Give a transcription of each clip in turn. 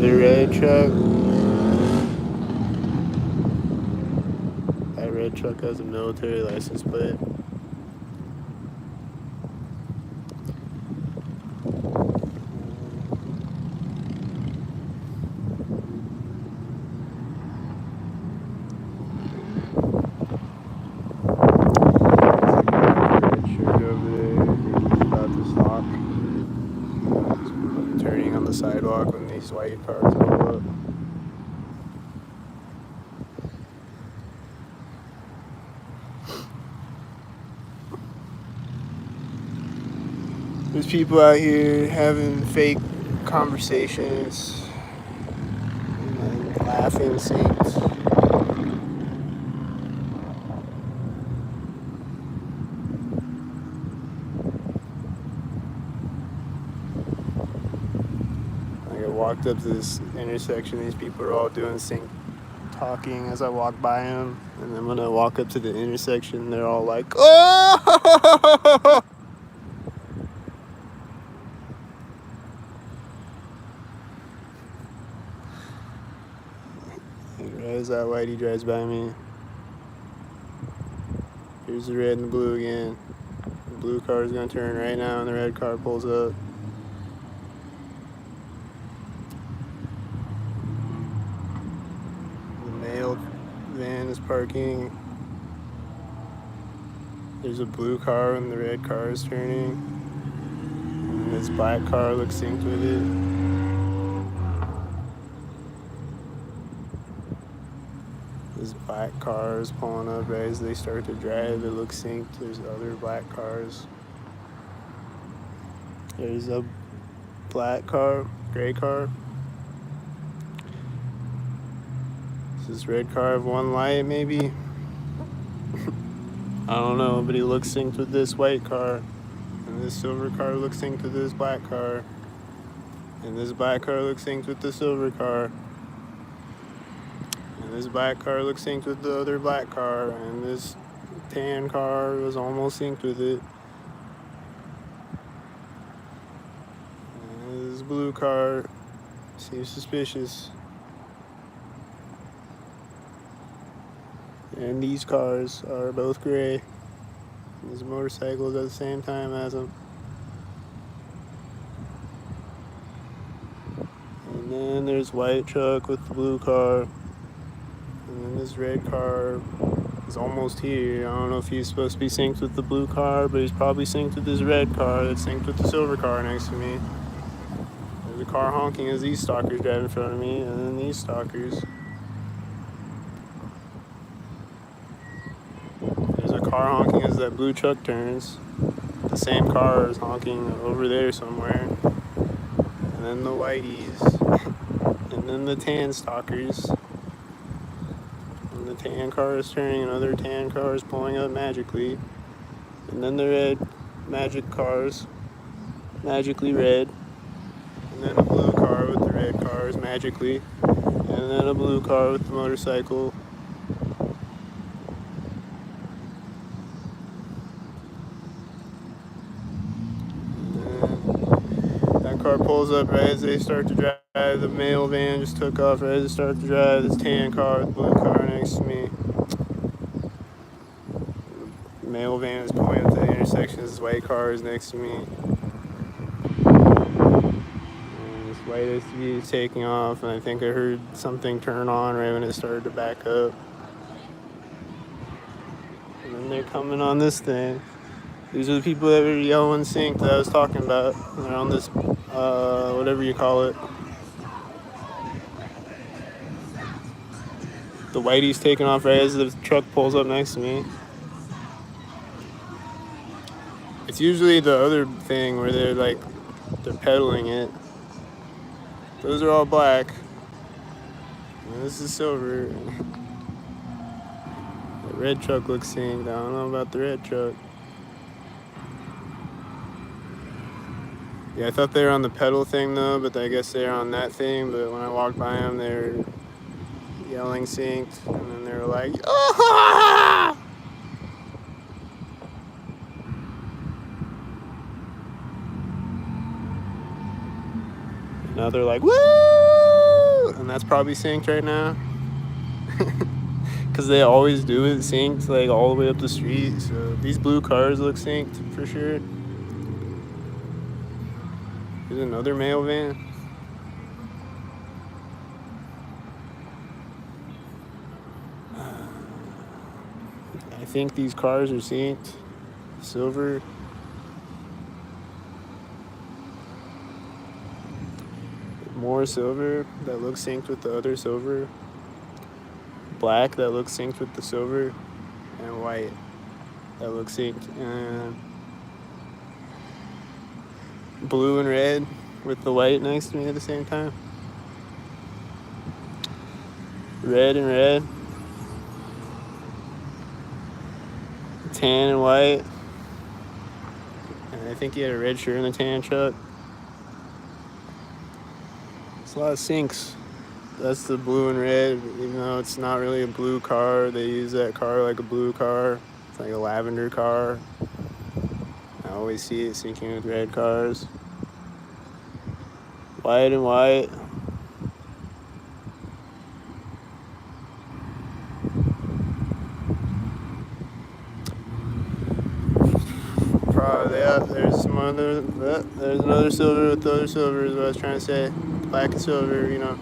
another red truck. That red truck has a military license plate. Turning on the sidewalk when these white cars pull up. There's people out here having fake conversations and laughing saints. I walked up to this intersection, these people are all doing sync talking as I walk by them, and then when I walk up to the intersection, they're all like, "Oh!" Right as that whitey drives by me, here's the red and the blue again. The blue car is gonna turn right now, and the red car pulls up. Van is parking. There's a blue car and the red car is turning. And this black car looks synced with it. This black car is pulling up right as they start to drive. It looks synced. There's other black cars. There's a black car, gray car. Does this red car have one light, maybe? I don't know, but he looks synced with this white car. And this silver car looks synced with this black car. And this black car looks synced with the silver car. And this black car looks synced with the other black car. And this tan car was almost synced with it. And this blue car seems suspicious. And these cars are both gray. There's motorcycles at the same time as them. And then there's white truck with the blue car. And then this red car is almost here. I don't know if he's supposed to be synced with the blue car, but he's probably synced with this red car that's synced with the silver car next to me. There's a car honking as these stalkers drive in front of me, and then these stalkers. Car honking as that blue truck turns. The same car is honking over there somewhere. And then the whiteys. And then the tan stalkers. And the tan car is turning, and other tan cars pulling up magically. And then the red magic cars, magically red. And then a blue car with the red cars magically. And then a blue car with the motorcycle. Car pulls up right as they start to drive. The mail van just took off right as they start to drive. This tan car with the blue car next to me. The mail van is pulling up to the intersection. This white car is next to me. And this white SUV is taking off, and I think I heard something turn on right when it started to back up. And then they're coming on this thing. These are the people that were yelling sync that I was talking about. They're on this, whatever you call it. The whitey's taking off right as the truck pulls up next to me. It's usually the other thing where they're pedaling it. Those are all black. And this is silver. The red truck looks synced. I don't know about the red truck. Yeah, I thought they were on the pedal thing though, but I guess they're on that thing. But when I walked by them, they were yelling synced, and then they were like, "Ah!" Now they're like, "Woo!" and that's probably synced right now. Because they always do it synced like all the way up the street. So these blue cars look synced for sure. There's another mail van. I think these cars are synced. Silver. More silver that looks synced with the other silver. Black that looks synced with the silver. And white that looks synced. And blue and red with the white next to me at the same time. Red and red. Tan and white. And I think he had a red shirt in the tan truck. It's a lot of syncs. That's the blue and red, even though it's not really a blue car. They use that car like a blue car. It's like a lavender car. I always see it syncing with red cars. White and white. Probably, yeah, there's some other, there's another silver with the other silver is what I was trying to say. Black and silver, you know.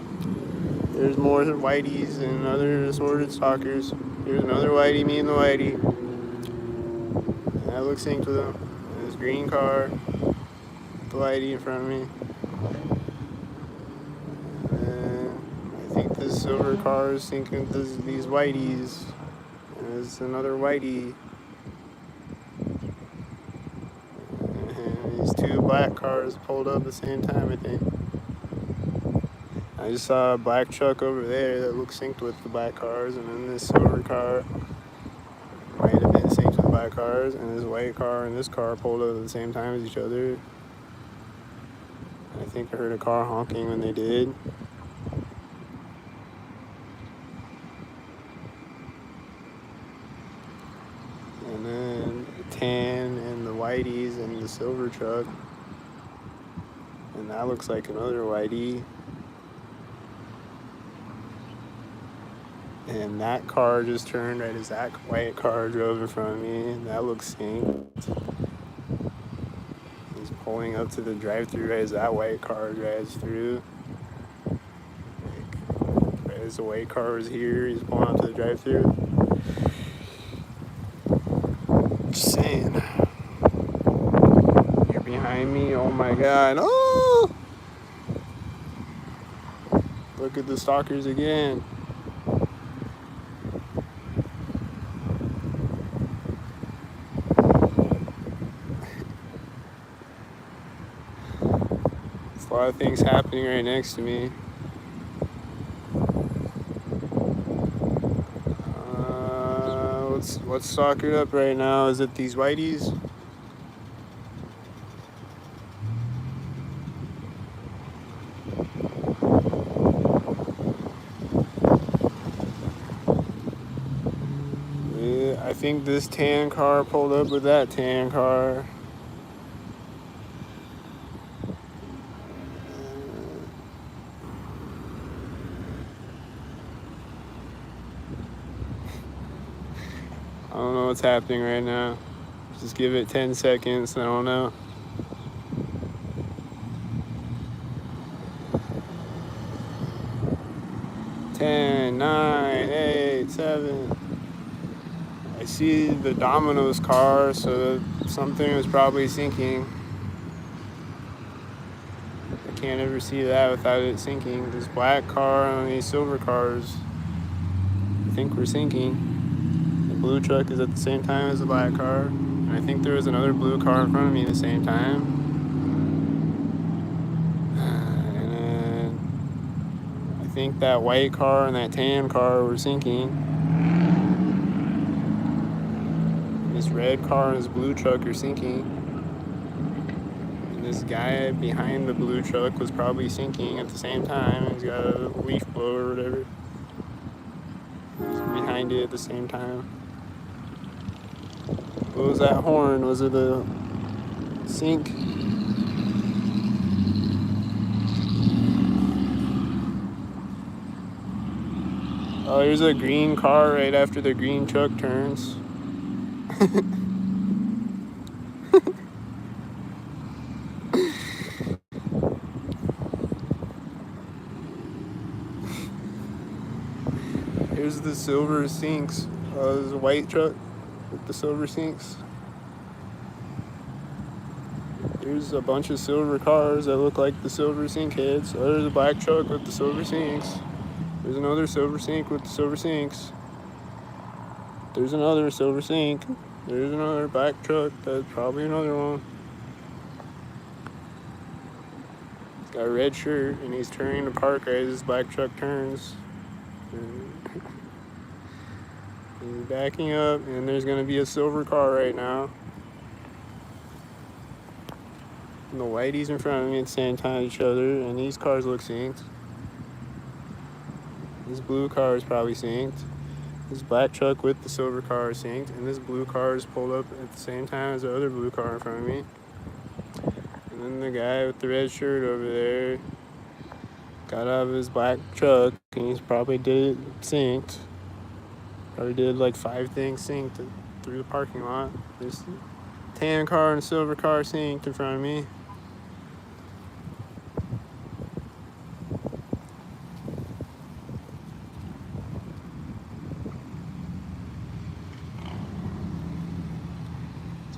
There's more whiteys and other assorted stalkers. There's another whitey, me and the whitey. And that looks synced with them. And this green car, the whitey in front of me. And I think this silver car is syncing with these whiteys. And there's another whitey. And these two black cars pulled up at the same time, I think. I just saw a black truck over there that looks synced with the black cars, and then this silver car might have been synced with the black cars, and this white car and this car pulled up at the same time as each other. I think I heard a car honking when they did. And then the tan and the whiteys and the silver truck. And that looks like another whitey. And that car just turned right as that white car drove in front of me. And that looks synced. He's pulling up to the drive-thru right as that white car drives through. Like, right as the white car was here, he's pulling up to the drive-thru. Just saying. You're behind me. Oh my god. Oh! Look at the stalkers again. A lot of things happening right next to me. What's stalkered up right now? Is it these whiteys? Yeah, I think this tan car pulled up with that tan car. I don't know what's happening right now. Just give it 10 seconds. I don't know. 10, 9, 8, 7. I see the Domino's car, so something was probably sinking. I can't ever see that without it sinking. This black car and these silver cars, I think we're sinking. The blue truck is at the same time as the black car. And I think there was another blue car in front of me at the same time. And then I think that white car and that tan car were sinking. And this red car and this blue truck are sinking. And this guy behind the blue truck was probably sinking at the same time. He's got a leaf blower or whatever. He's behind it at the same time. What was that horn? Was it a sink? Oh, there's a green car right after the green truck turns. Here's the silver sinks. There's a white truck with the silver sinks. There's a bunch of silver cars that look like the silver sink heads. Oh, there's a black truck with the silver sinks. There's another silver sink with the silver sinks. There's another silver sink. There's another black truck. That's probably another one. He's got a red shirt and he's turning to park right as this black truck turns. He's backing up and there's gonna be a silver car right now. And the whitey's in front of me at the same time as each other, and these cars look synced. This blue car is probably synced. This black truck with the silver car is synced, and this blue car is pulled up at the same time as the other blue car in front of me. And then the guy with the red shirt over there got out of his black truck, and he's probably did it synced. Probably did like 5 things synced through the parking lot. There's a tan car and a silver car synced in front of me.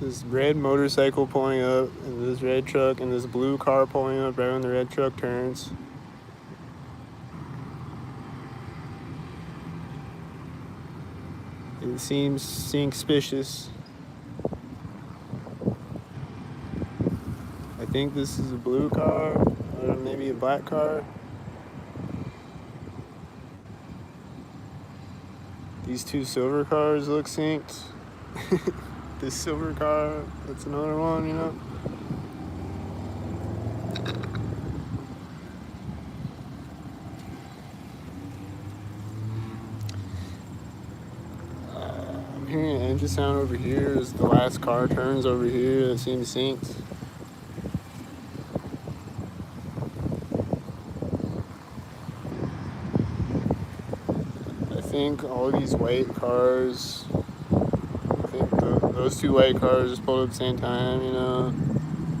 This red motorcycle pulling up, and this red truck, and this blue car pulling up right when the red truck turns. It seems suspicious. I think this is a blue car, or maybe a black car. These 2 silver cars look synced. This silver car, that's another one, you know? I'm hearing an engine sound over here as the last car turns over here. That seems synced. I think all these white cars, those 2 white cars just pulled up at the same time, you know,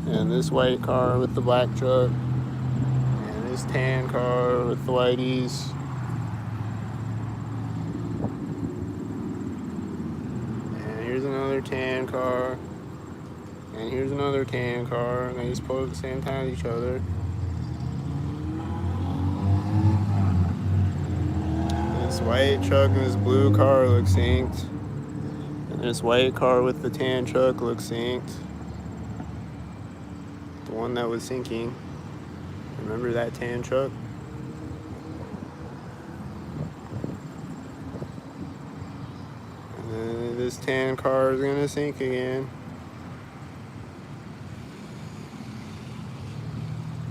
and this white car with the black truck, and this tan car with the whiteys. And here's another tan car, and here's another tan car, and they just pulled up at the same time as each other. This white truck and this blue car look synced. This white car with the tan truck looks synced. The one that was sinking. Remember that tan truck? And then this tan car is gonna sink again.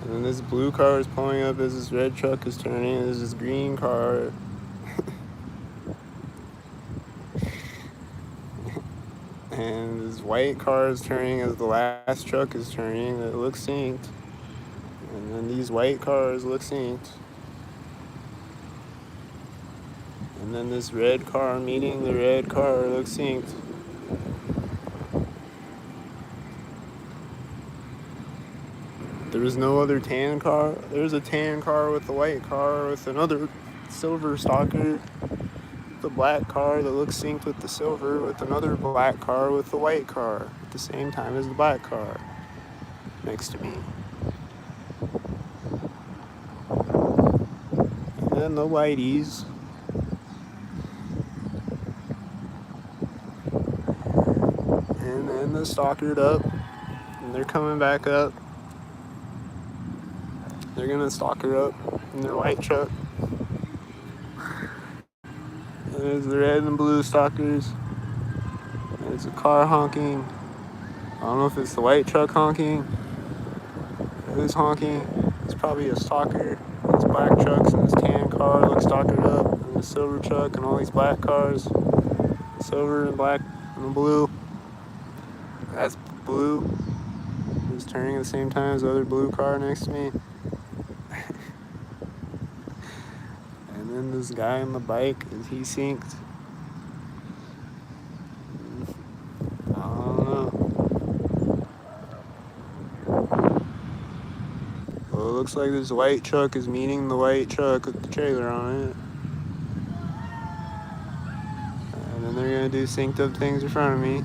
And then this blue car is pulling up as this red truck is turning. There's this green car. And this white car is turning as the last truck is turning. It looks synced. And then these white cars look synced. And then this red car meeting the red car looks synced. There was no other tan car. There's a tan car with the white car with another silver stalker. The black car that looks synced with the silver with another black car with the white car at the same time as the black car next to me. And then the whiteys. And then the stalkered up. And they're coming back up. They're gonna stalker up in their white truck. There's the red and blue stalkers. There's a car honking. I don't know if it's the white truck honking. Who's honking? It's probably a stalker. These black trucks and this tan car look stalkered up. And the silver truck and all these black cars. Silver and black and blue. That's blue. It's turning at the same time as the other blue car next to me. And then this guy on the bike, is he synced? I don't know. Well, it looks like this white truck is meeting the white truck with the trailer on it. And then they're gonna do synced up things in front of me.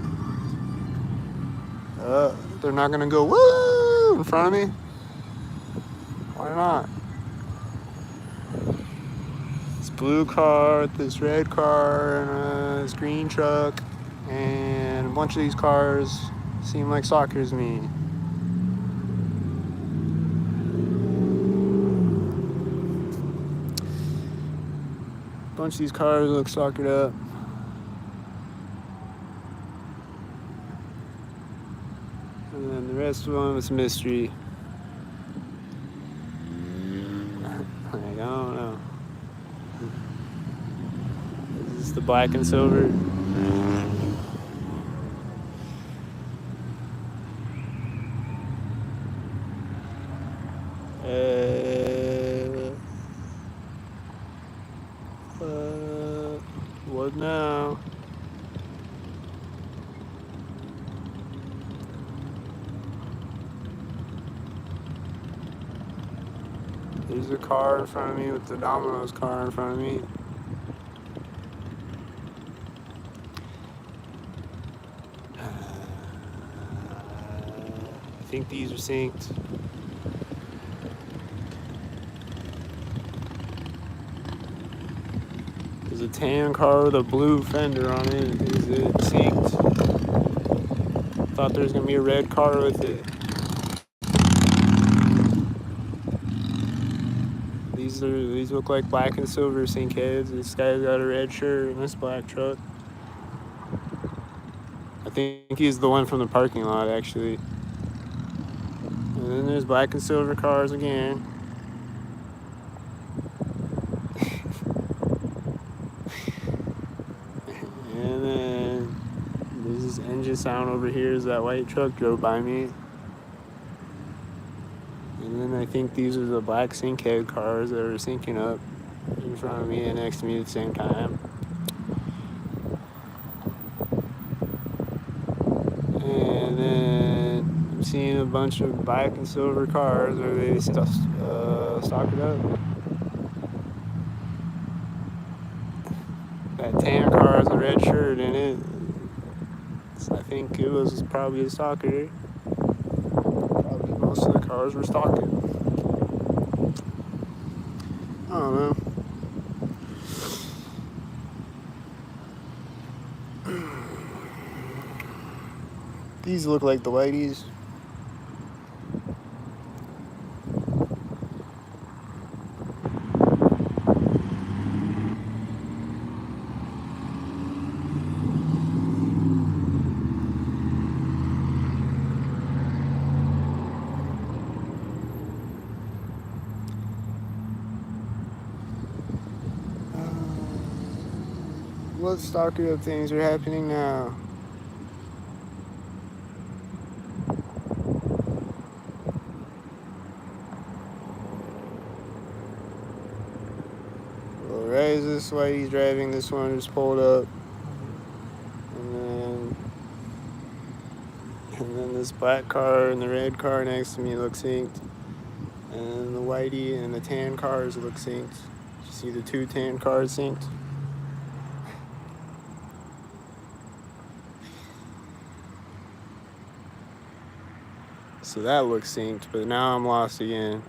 They're not gonna go woo in front of me? Why not? This blue car, this red car, and this green truck, and a bunch of these cars seem like soccer to me. A bunch of these cars look soccered up. And then the rest of them is mystery. Like, I don't know. Is this the black and silver? What now? There's a car in front of me with the Domino's car in front of me. I think these are synced. There's a tan car with a blue fender on it. Is it synced? Thought there was gonna be a red car with it. These look like black and silver sync heads. This guy's got a red shirt and this black truck. I think he's the one from the parking lot, actually. And then there's black and silver cars again. And then there's this engine sound over here as that white truck drove by me. And then I think these are the black sync head cars that are syncing up in front of me and next to me at the same time. And then I'm seeing a bunch of black and silver cars. Are they stocked up? That tan car has a red shirt in it. So I think it was probably a stalker. Probably most of the cars were stalking. I don't know. These look like the whiteys. What stalker up things are happening now? Well, right as this whitey's driving, this one just pulled up. And then this black car and the red car next to me look synced. And the whitey and the tan cars look synced. You see the two tan cars synced? So that looks synced, but now I'm lost again.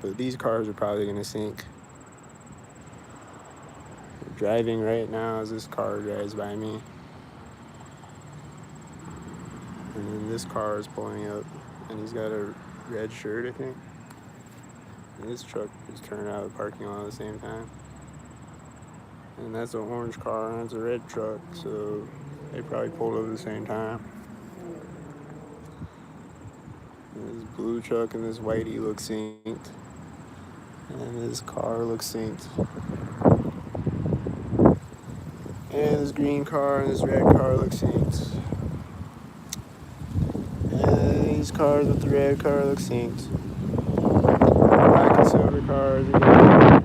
But these cars are probably gonna sync. I'm driving right now as this car drives by me. And then this car is pulling up, and he's got a red shirt, I think. And this truck is turning out of the parking lot at the same time. And that's an orange car, and it's a red truck, so they probably pulled over at the same time. And this blue truck and this whitey look synced. And this car looks synced. And this green car and this red car look synced. And these cars with the red car look synced. Black and silver cars again.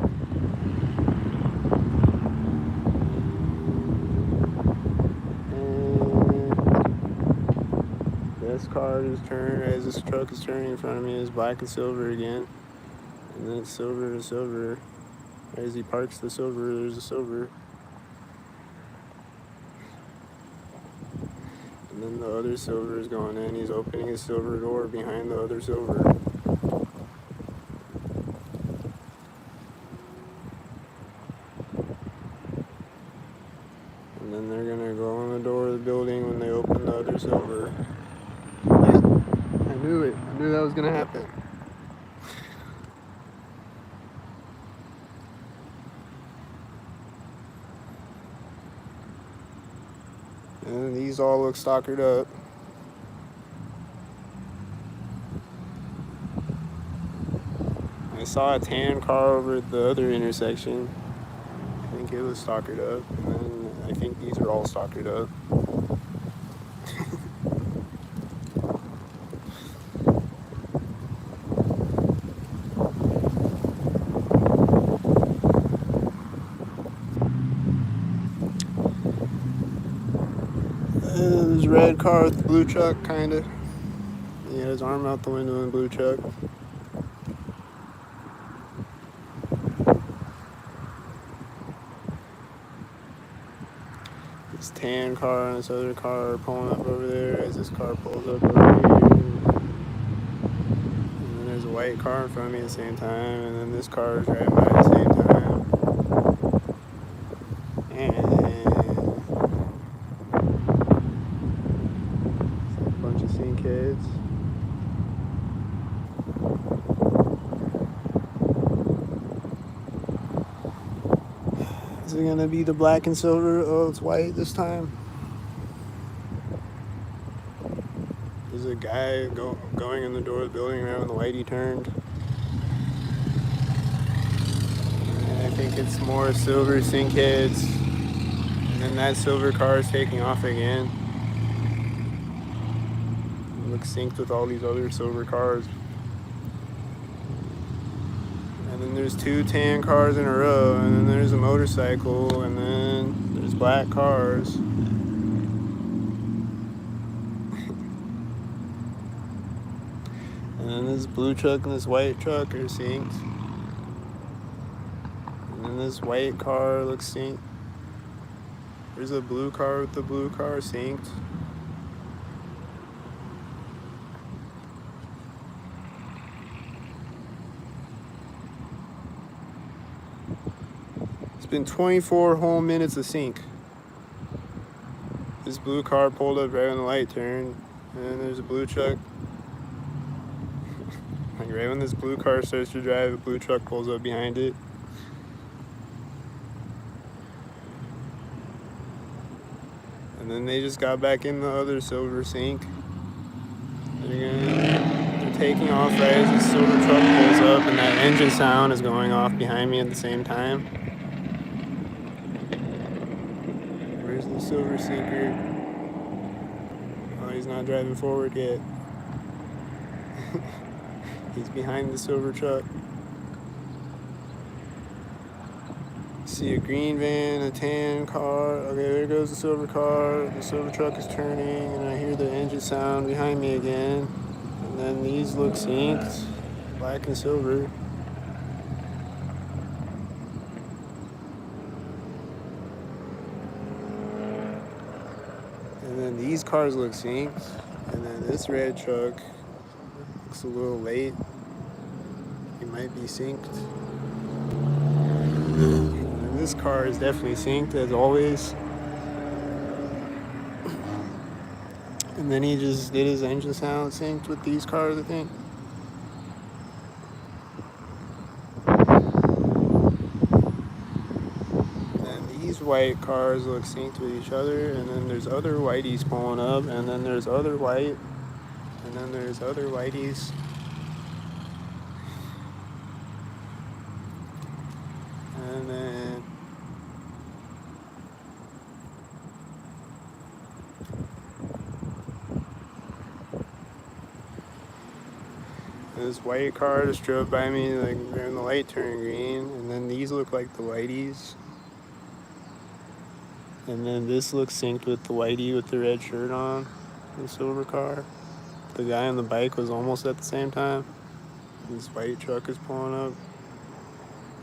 car just turned, as this truck is turning in front of me, is black and silver again. And then it's silver to silver. As he parks the silver, there's a silver. And then the other silver is going in. He's opening his silver door behind the other silver. And then they're gonna go on the door of the building when they open the other silver. I knew it. I knew that was gonna happen. And these all look stalkered up. I saw a tan car over at the other intersection. I think it was stalkered up. And then I think these are all stalkered up. There's a red car with the blue truck, kinda. He had his arm out the window in the blue truck. This tan car and this other car are pulling up over there as this car pulls up over here. And then there's a white car in front of me at the same time, and then this car is driving by at the same time. And it's a bunch of sinkheads. Is it gonna be the black and silver? Oh, it's white this time. There's a guy going in the door of the building right when the lighty turned. And I think it's more silver sinkheads. And then that silver car is taking off again. It looks synced with all these other silver cars. And then there's two tan cars in a row, and then there's a motorcycle, and then there's black cars. And then this blue truck and this white truck are synced. And then this white car looks synced. There's a blue car with the blue car synced. It's been 24 whole minutes of sync. This blue car pulled up right when the light turned, and then there's a blue truck. Like right when this blue car starts to drive, a blue truck pulls up behind it. And then they just got back in the other silver sync. They're taking off right as this silver truck pulls up, and that engine sound is going off behind me at the same time. Where's the silver sinker? Oh, he's not driving forward yet. He's behind the silver truck. See a green van, a tan car. Okay, there goes the silver car. The silver truck is turning, and I hear the engine sound behind me again. And then these look synced, black and silver. And then these cars look synced. And then this red truck looks a little late. It might be synced. And this car is definitely synced as always. And then he just did his engine sound synced with these cars, I think. And these white cars look synced with each other. And then there's other whiteys pulling up. And then there's other white. And then there's other whiteys. And then this white car just drove by me like when the light turned green, and then these look like the whiteys. And then this looks synced with the whitey with the red shirt on, the silver car. the guy on the bike was almost at the same time. This white truck is pulling up.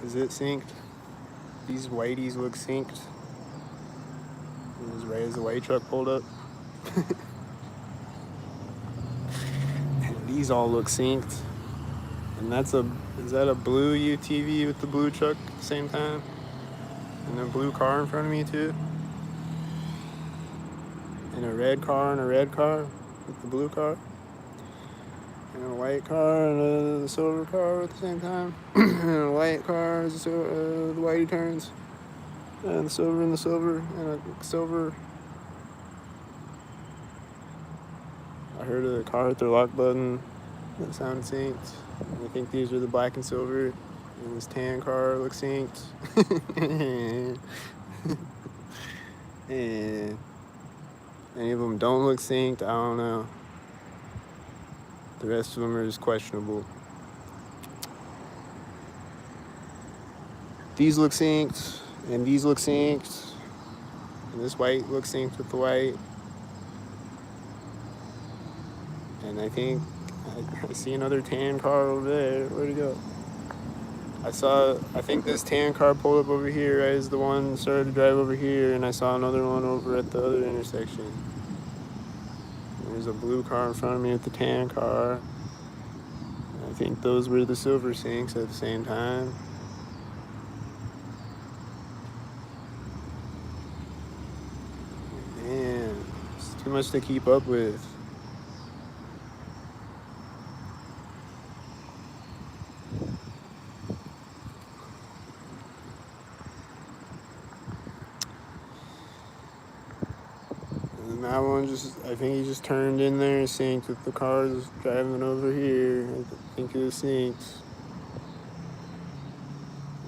Is it synced? These whiteys look synced. It was right as the white truck pulled up. And these all look synced. And is that a blue UTV with the blue truck at the same time? And a blue car in front of me too? And a red car with the blue car? And a white car and a silver car at the same time? And a white car, the whitey turns. And the silver and a silver. I heard a car hit their lock button. That sounded synced. I think these are the black and silver. And this tan car looks synced. And any of them don't look synced, I don't know. The rest of them are just questionable. These look synced, and these look synced. And this white looks synced with the white. And I think I see another tan car over there. Where'd it go? I think this tan car pulled up over here right as the one started to drive over here, and I saw another one over at the other intersection. There's a blue car in front of me with the tan car. I think those were the silver syncs at the same time. Man, it's too much to keep up with. And that one I think he just turned in there and synced with the cars driving over here. I think it was synced.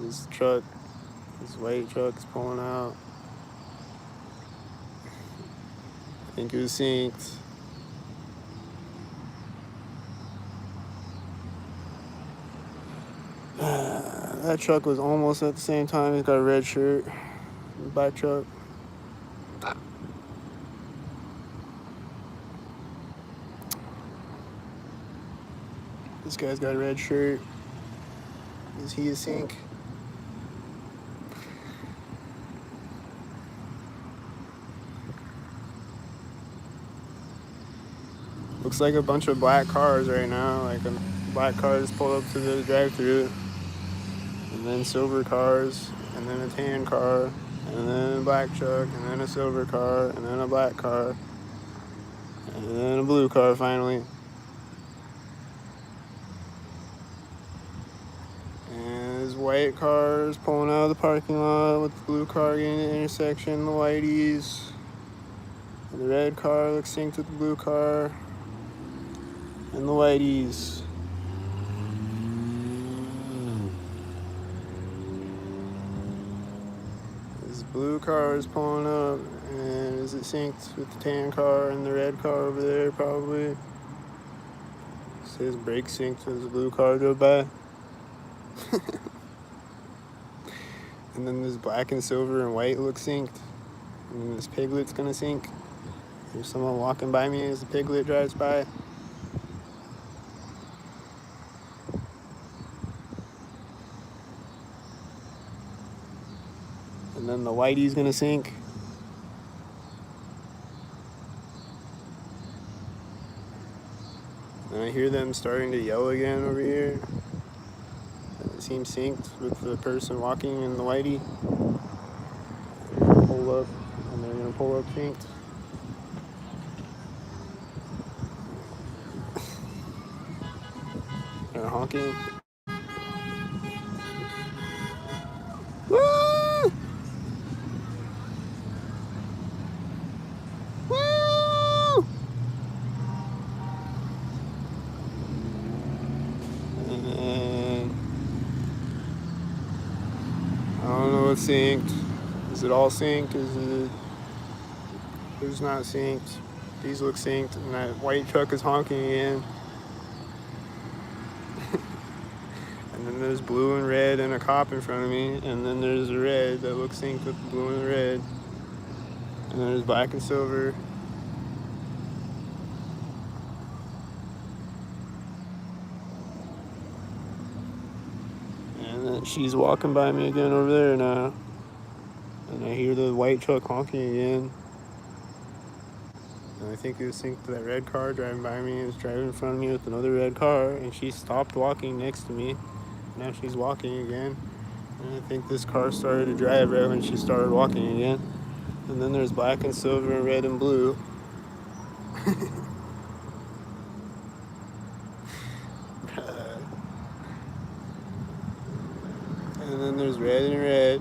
This white truck is pulling out. I think it was synced. That truck was almost at the same time. He's got a red shirt, black truck. This guy's got a red shirt. Is he a sync? Looks like a bunch of black cars right now. Like a black car just pulled up to the drive-thru, and then silver cars, and then a tan car, and then a black truck, and then a silver car, and then a black car, and then a blue car finally. And this white car is pulling out of the parking lot with the blue car getting to the intersection, the whiteys. And the red car looks synced with the blue car. And the whiteys. This blue car is pulling up, and is it synced with the tan car and the red car over there? Probably. It says brake synced as the blue car drove by. And then this black and silver and white look synced. And this piglet's gonna sync. There's someone walking by me as the piglet drives by. And then the whitey's gonna sync. And I hear them starting to yell again over here. It seems synced with the person walking in the whitey. Pull up, and they're gonna pull up synced. They're honking. Woo! Woo! And I don't know what's synced. Is it all synced? Who's not synced? These look synced, and that white truck is honking again. And then there's blue and red and a cop in front of me, and then there's a red that looks synced with the blue and the red. And then there's black and silver. And she's walking by me again over there now. And I hear the white truck honking again. And I think it was synced to that red car driving by me. It was driving in front of me with another red car. And she stopped walking next to me. Now she's walking again. And I think this car started to drive right when she started walking again. And then there's black and silver and red and blue. And then there's red and red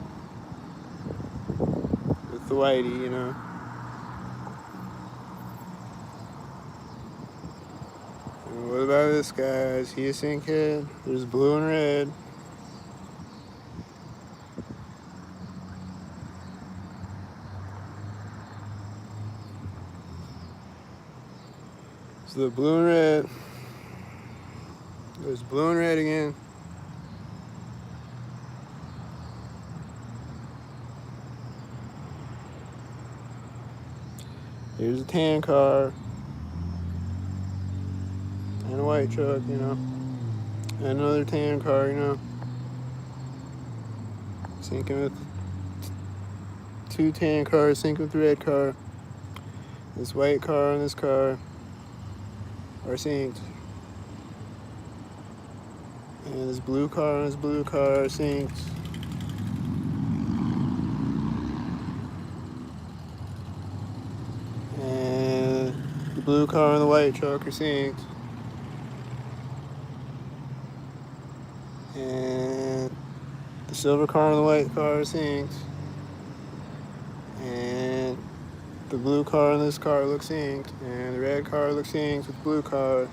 with the whitey, you know. And what about this guy? Is he a sync head? There's blue and red. So the blue and red. There's blue and red again. Here's a tan car. And a white truck, you know. And another tan car, you know. Syncing with two tan cars, syncing with the red car. This white car and this car are synced. And this blue car and this blue car are synced. And the blue car and the white truck are synced. And the silver car and the white car are synced. And the blue car and this car look synced. And the red car looks synced with the blue car.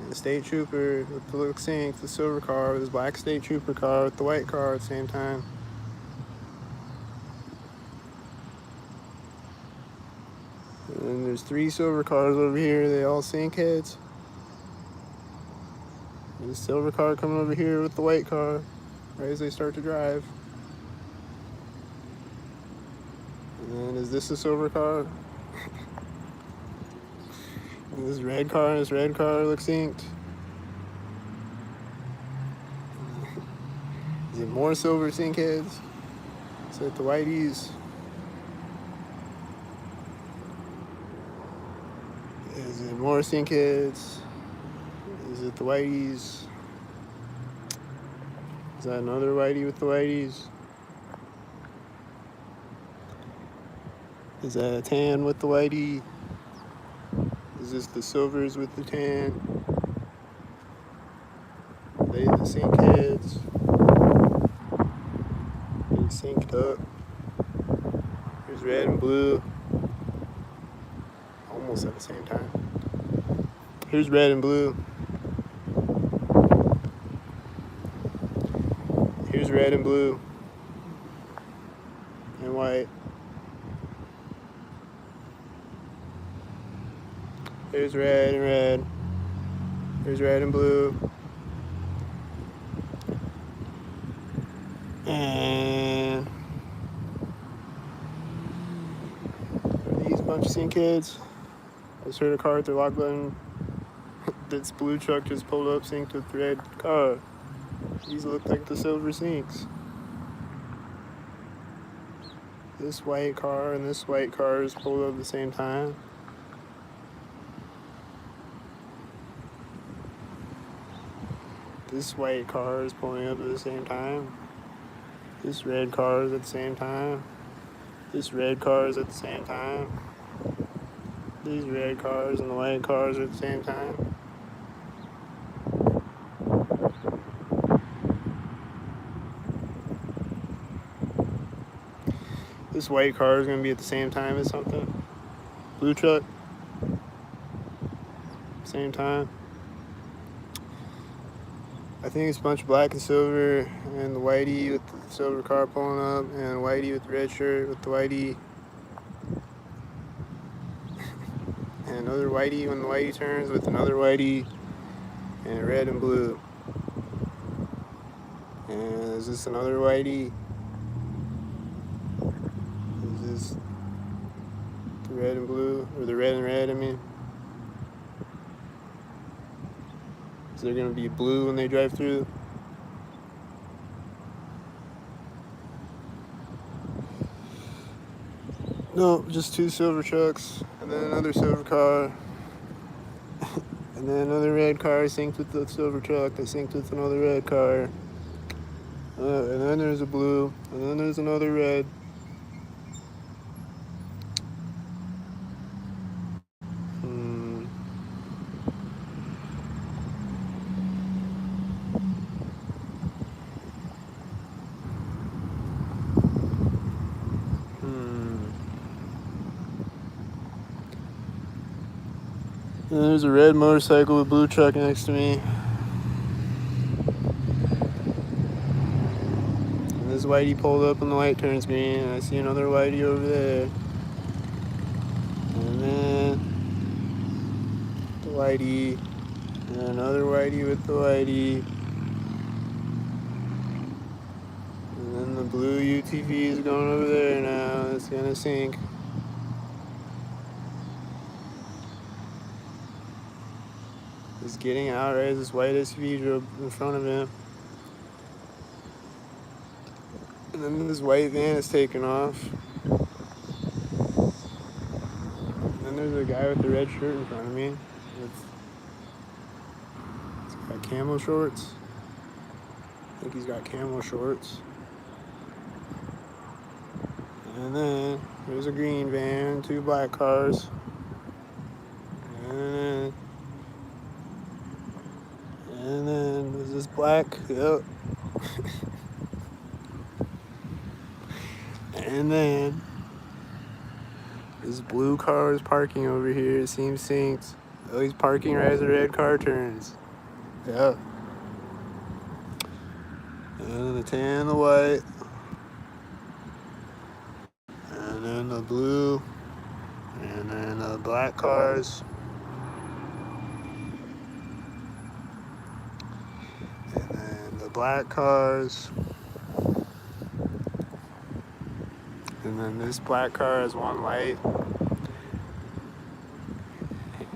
And the state trooper with the look synced, the silver car with his black state trooper car with the white car at the same time. And then there's three silver cars over here, they all sync heads. And the silver car coming over here with the white car right as they start to drive. And then is this a silver car? And this red car and this red car look synced. Is it more silver sync heads? Is it the whiteys? Is it more sync heads? Is it the whiteys? Is that another whitey with the whiteys? Is that a tan with the whitey? Is this the silvers with the tan? Are they the sync heads? Being synced up. Here's red and blue. Almost at the same time. Here's red and blue. Here's red and blue. And white. Here's red and red. Here's red and blue. And are these a bunch of sync kids? I just heard a car with their lock button. This blue truck just pulled up synced with the red car. These look like the silver syncs. This white car and this white car is pulled up at the same time. This white car is pulling up at the same time. This red car is at the same time. This red car is at the same time. These red cars and the white cars are at the same time. This white car is going to be at the same time as something. Blue truck. Same time. I think it's a bunch of black and silver, and the whitey with the silver car pulling up, and whitey with the red shirt with the whitey. And another whitey when the whitey turns with another whitey, and red and blue. And is this another whitey? Is this the red and blue, or the red and red, I mean? Is there going to be blue when they drive through? No, just two silver trucks, and then another silver car, and then another red car synced with the silver truck that synced with another red car. And then there's a blue, and then there's another red. Hmm. Hmm. And there's a red motorcycle with blue truck next to me. And this whitey pulled up when the light turns green, and I see another whitey over there. And then the whitey, and another whitey with the whitey. And then the blue UTV is going over there now. It's gonna sink. He's getting out right as this white SUV drove in front of him. And then this white van is taking off. And then there's a guy with the red shirt in front of me. He's got camo shorts. I think he's got camo shorts. And then there's a green van, two black cars. And then there's this black, yep. And then this blue car is parking over here. It seems synced. Oh, he's parking right as the red car turns. Yep. And then the tan, the white. And then the blue. And then the black cars. And then the black cars. And then this black car has one light.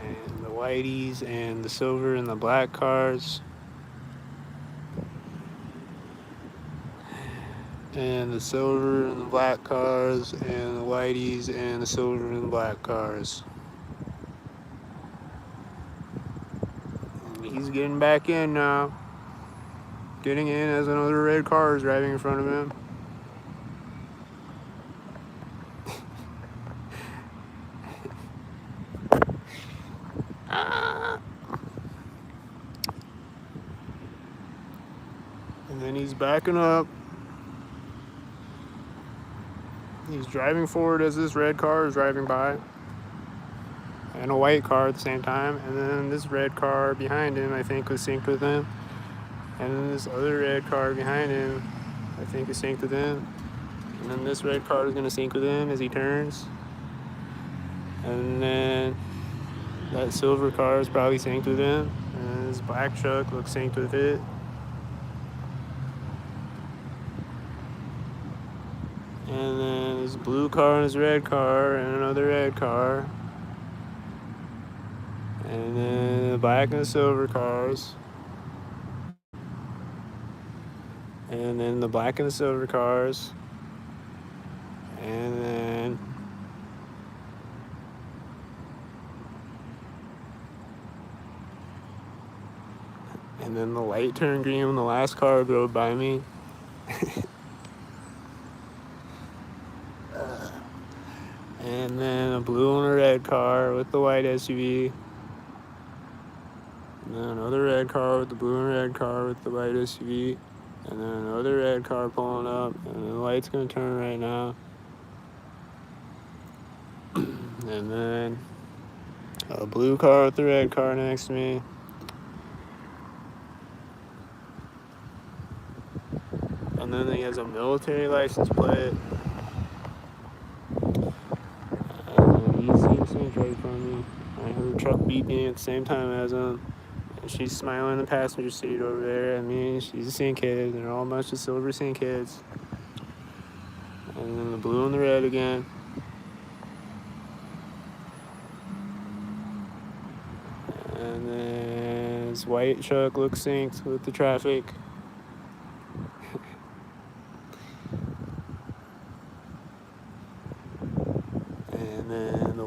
And the whiteys and the silver and the black cars. And the silver and the black cars. And the whiteys and the silver and the black cars. And he's getting back in now. Getting in as another red car is driving in front of him. And then he's backing up. He's driving forward as this red car is driving by. And a white car at the same time. And then this red car behind him, I think, was synced with him. And then this other red car behind him, I think, is synced with him. And then this red car is going to sync with him as he turns. And then that silver car is probably synced with him. And this black truck looks synced with it. And then this blue car and this red car and another red car. And then the black and the silver cars. And then the black and the silver cars. And then the light turned green when the last car drove by me. And then a blue and a red car with the white SUV. And then another red car with the blue and red car with the white SUV. And then another red car pulling up. And the light's gonna turn right now. And then a blue car with the red car next to me. And then he has a military license plate. And he seems to be right in front of me. I heard a truck beeping at the same time as him. And she's smiling in the passenger seat over there at me. She's a synkhead. They're all a bunch of silver synkheads. And then the blue and the red again. And then his white truck looks synced with the traffic.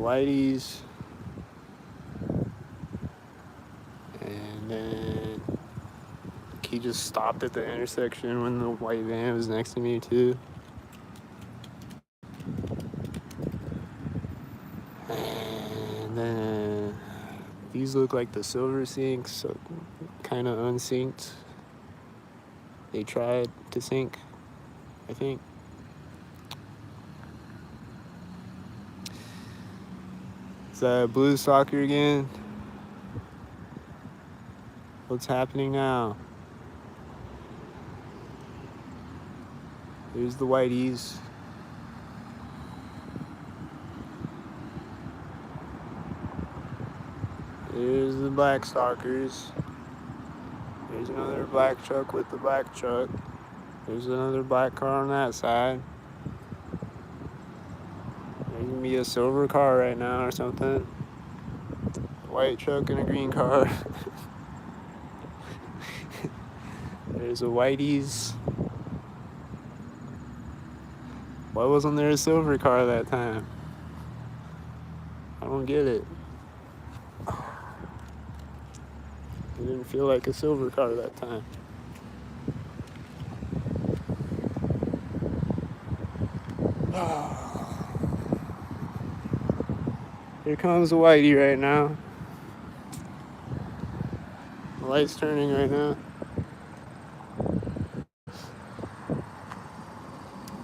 whiteys. And then he just stopped at the intersection when the white van was next to me too. And then these look like the silver sinks, so kind of unsynced. They tried to sync, I think. Is that blue soccer again? What's happening now? There's the whiteys. There's the black stalkers. There's another black truck with the black truck. There's another black car on that side. There's gonna be a silver car right now or something. A white truck and a green car. There's a whiteys. Why wasn't there a silver car that time? I don't get it. It didn't feel like a silver car that time. Here comes the whitey right now. The light's turning right now.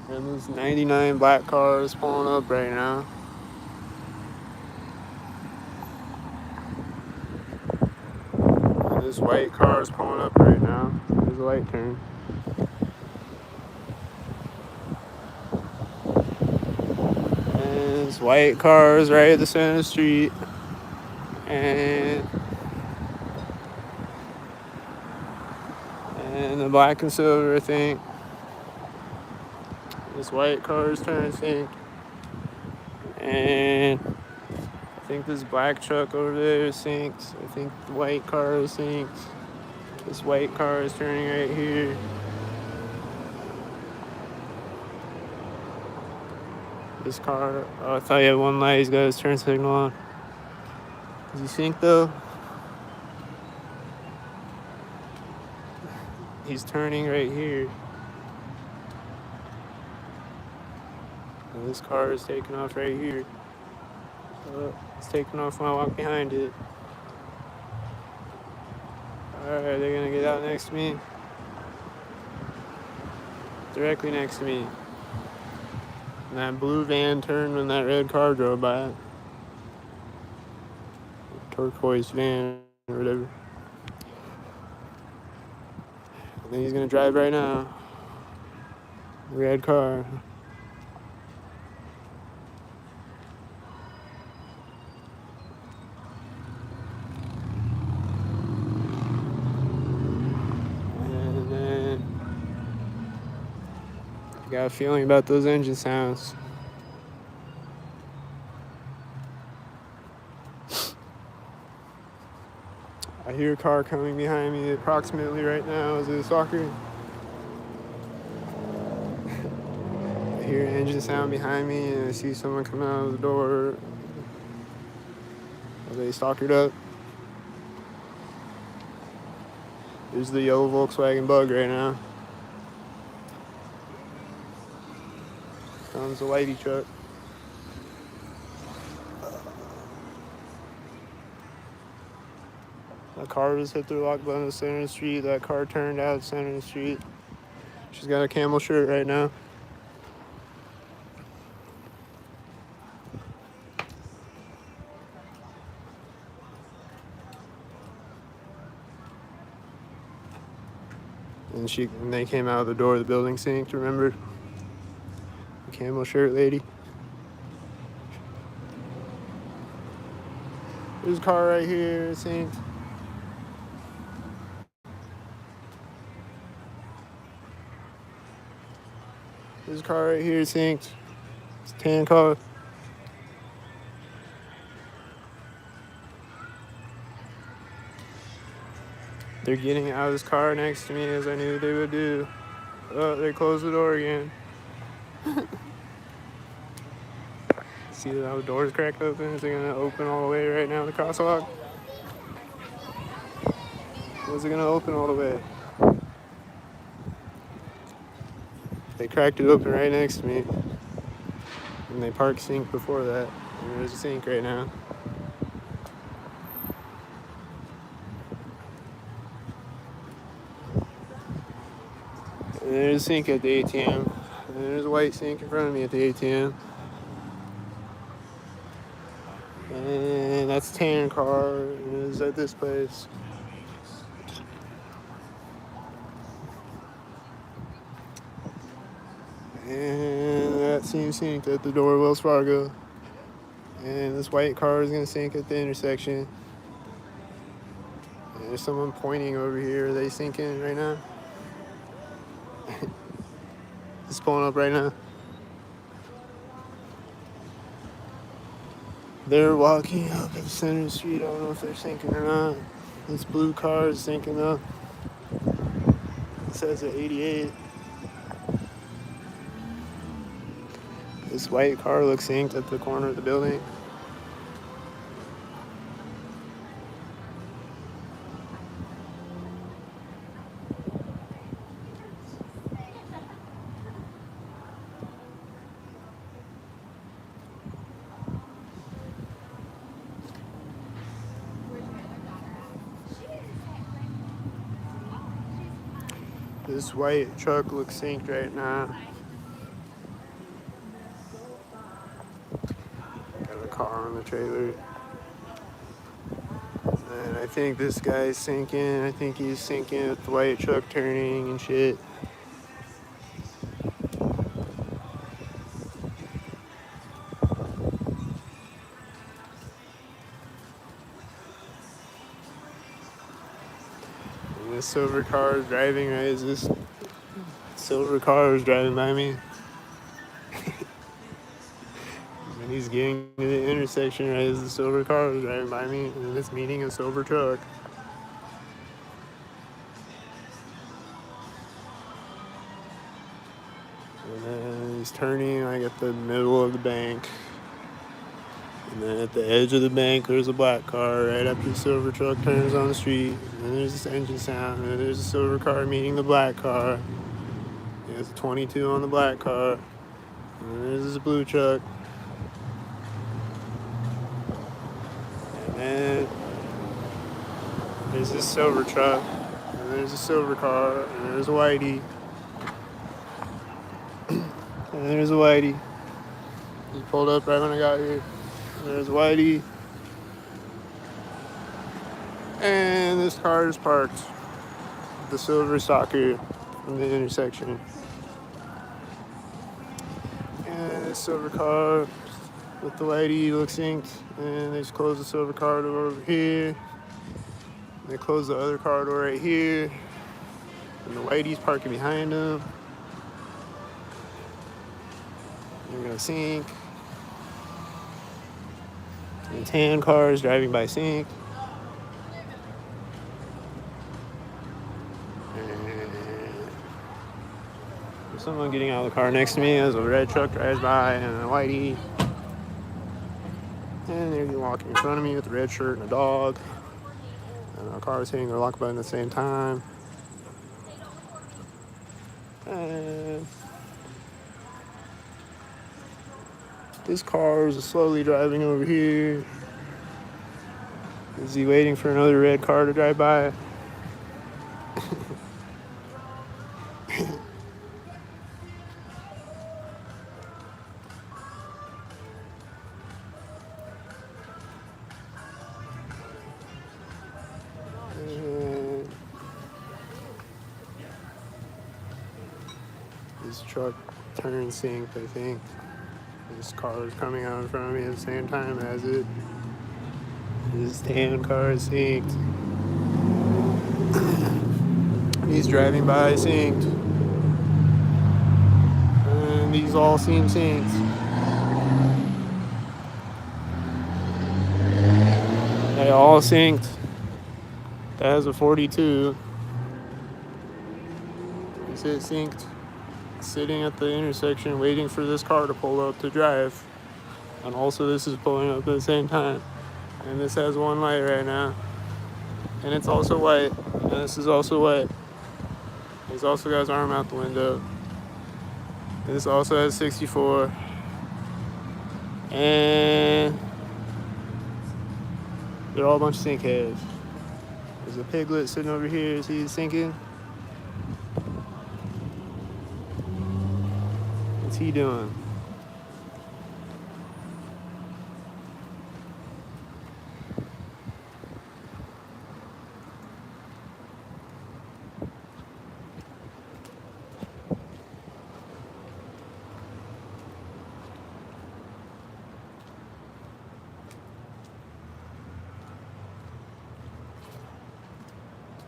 And there's 99 black cars pulling up right now. And this white car is pulling up right now. There's a light turn. And this white car is right at the center of the street. And the black and silver, I think. This white car is turning sync. And I think this black truck over there is synced. I think the white car is synced. This white car is turning right here. This car, oh, I thought he had one light. He's got his turn signal on. Is he synced though? He's turning right here. And this car is taking off right here. Oh, it's taking off when I walk behind it. Alright, they're gonna get out next to me. Directly next to me. And that blue van turned when that red car drove by. Turquoise van or whatever. And then he's gonna drive right now. Red car. And then I got a feeling about those engine sounds. I hear a car coming behind me approximately right now. Is it a stalker? I hear an engine sound behind me and I see someone coming out of the door. Are they stalkered up? There's the yellow Volkswagen Bug right now. Comes the whitey truck. That car just hit the lock button in the center of the street. That car turned out center of the street. She's got a camel shirt right now. And they came out of the door of the building synced, remember? The camel shirt lady. There's a car right here synced. There's a car right here synced. It's a tan car. They're getting out of this car next to me as I knew they would do. Oh, they closed the door again. See how the doors crack open? Is it gonna open all the way right now, the crosswalk? Or is it gonna open all the way? They cracked it open right next to me. And they parked sink before that. And there's a sink right now. And there's a sink at the ATM. And there's a white sink in front of me at the ATM. And that's a tan car. And it's at this place. And that same sink at the door of Wells Fargo. And this white car is gonna sink at the intersection. And there's someone pointing over here. Are they sinking right now? It's pulling up right now. They're walking up at the center of the street. I don't know if they're sinking or not. This blue car is sinking up. It says at 88. This white car looks synced at the corner of the building. This white truck looks synced right now. Got a car on the trailer. And I think this guy's sinking. I think he's sinking with the white truck turning and shit. And this silver car is driving, right? Is this silver car is driving by me? And he's getting to the intersection, right? As the silver car is driving by me, and it's meeting a silver truck. And then he's turning like at the middle of the bank. And then at the edge of the bank, there's a black car right after the silver truck turns on the street. And then there's this engine sound. And then there's a silver car meeting the black car. There's a 22 on the black car. And then there's this blue truck. And then there's this silver truck. And there's a silver car. And there's a whitey. And there's a whitey. He pulled up right when I got here. There's Whitey. And this car is parked. The silver stalker from the intersection. And this silver car with the Whitey looks synced. And they just closed the silver car door over here. And they closed the other car door right here. And the Whitey's parking behind them. They're gonna sync. And tan car is driving by sync. And there's someone getting out of the car next to me as a red truck drives by and a whitey. And they're walking in front of me with a red shirt and a dog. And a car is hitting their lock button at the same time. And this car is slowly driving over here. Is he waiting for another red car to drive by? And this truck turned synced, I think. This car is coming out in front of me at the same time as it. This tan car is synced. He's driving by synced. And these all seem synced. They all synced. That has a 42. Is it synced? Sitting at the intersection waiting for this car to pull up to drive. And also this is pulling up at the same time. And this has one light right now. And it's also white. And this is also white. He's also got his arm out the window. And this also has 64. And they're all a bunch of sink heads. There's a piglet sitting over here. Is he sinking? What's he doing?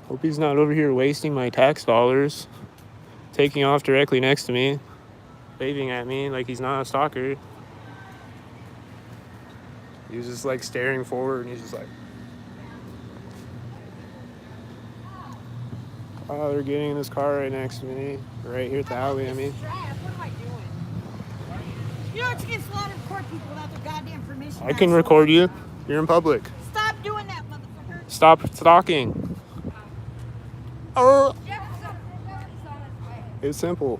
Hope he's not over here wasting my tax dollars, taking off directly next to me, waving at me like he's not a stalker. He was just like staring forward and he's just like, oh, they're getting in this car right next to me, right here at the alley. I mean, What am I doing? You know it's against the law to record people without their goddamn permission. I can record you. You're in public. Stop doing that, motherfucker. Stop stalking. Oh, it's simple.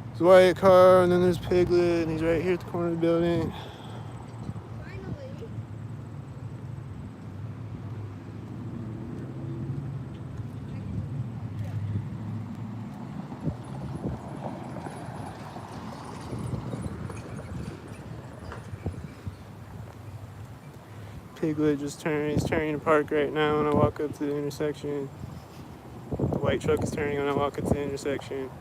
There's a white car, and then there's Piglet, and he's right here at the corner of the building. Piglet he's turning to park right now when I walk up to the intersection. The white truck is turning when I walk up to the intersection.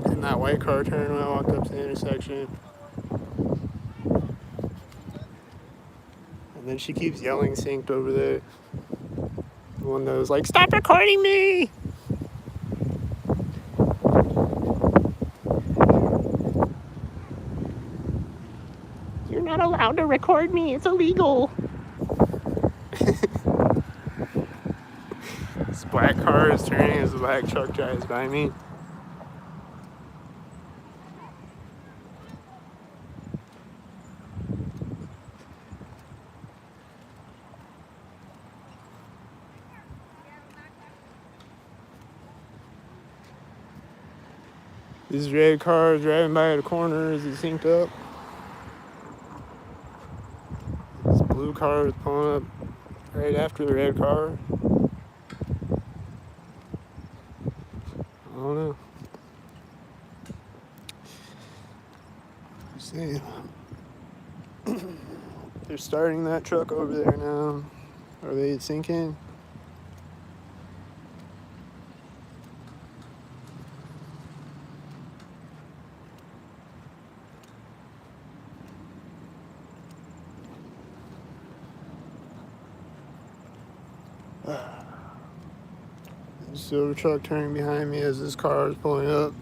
And that white car turned when I walked up to the intersection. And then she keeps yelling synced over there. The one that was like, stop recording me! You're not allowed to record me, it's illegal. This black car is turning as the black truck drives by me. This red car is driving by the corner. Is it synced up? This blue car is pulling up right after the red car. I don't know. See, they're starting that truck over there now. Are they sinking? Silver truck turning behind me as this car is pulling up.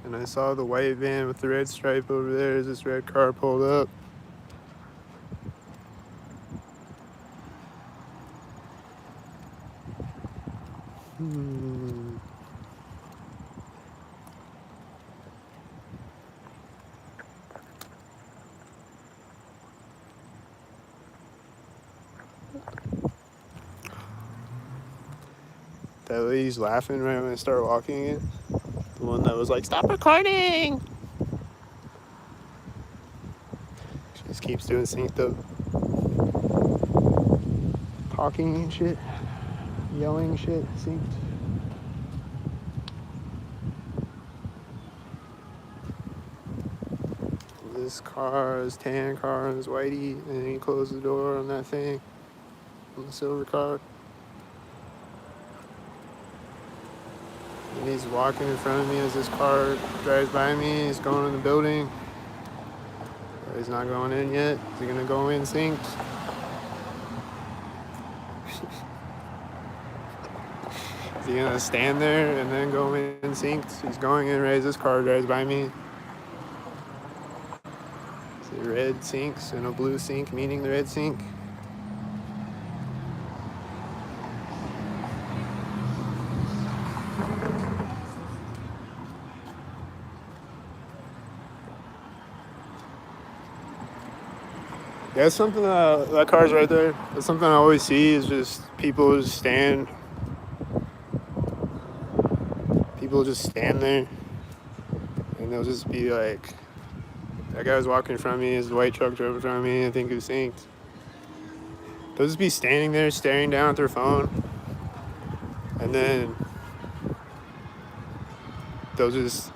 And I saw the white van with the red stripe over there as this red car pulled up. That lady's laughing right when I start walking again. The one that was like, stop recording! She just keeps doing synced up. Talking and shit. Yelling shit, synced. This car is tan car and it's whitey, and then he closed the door on that thing. On the silver car. And he's walking in front of me as this car drives by me. He's going in the building. But he's not going in yet. Is he gonna go in synced? Is he gonna stand there and then go in synced? He's going in right as this car drives by me. See red sinks and a blue sink, meaning the red sink. That's something that car's right there. That's something I always see is just people just stand. People just stand there, and they'll just be like, that guy was walking in front of me. His white truck drove in front of me. I think it was synced. They'll just be standing there, staring down at their phone, and then they'll just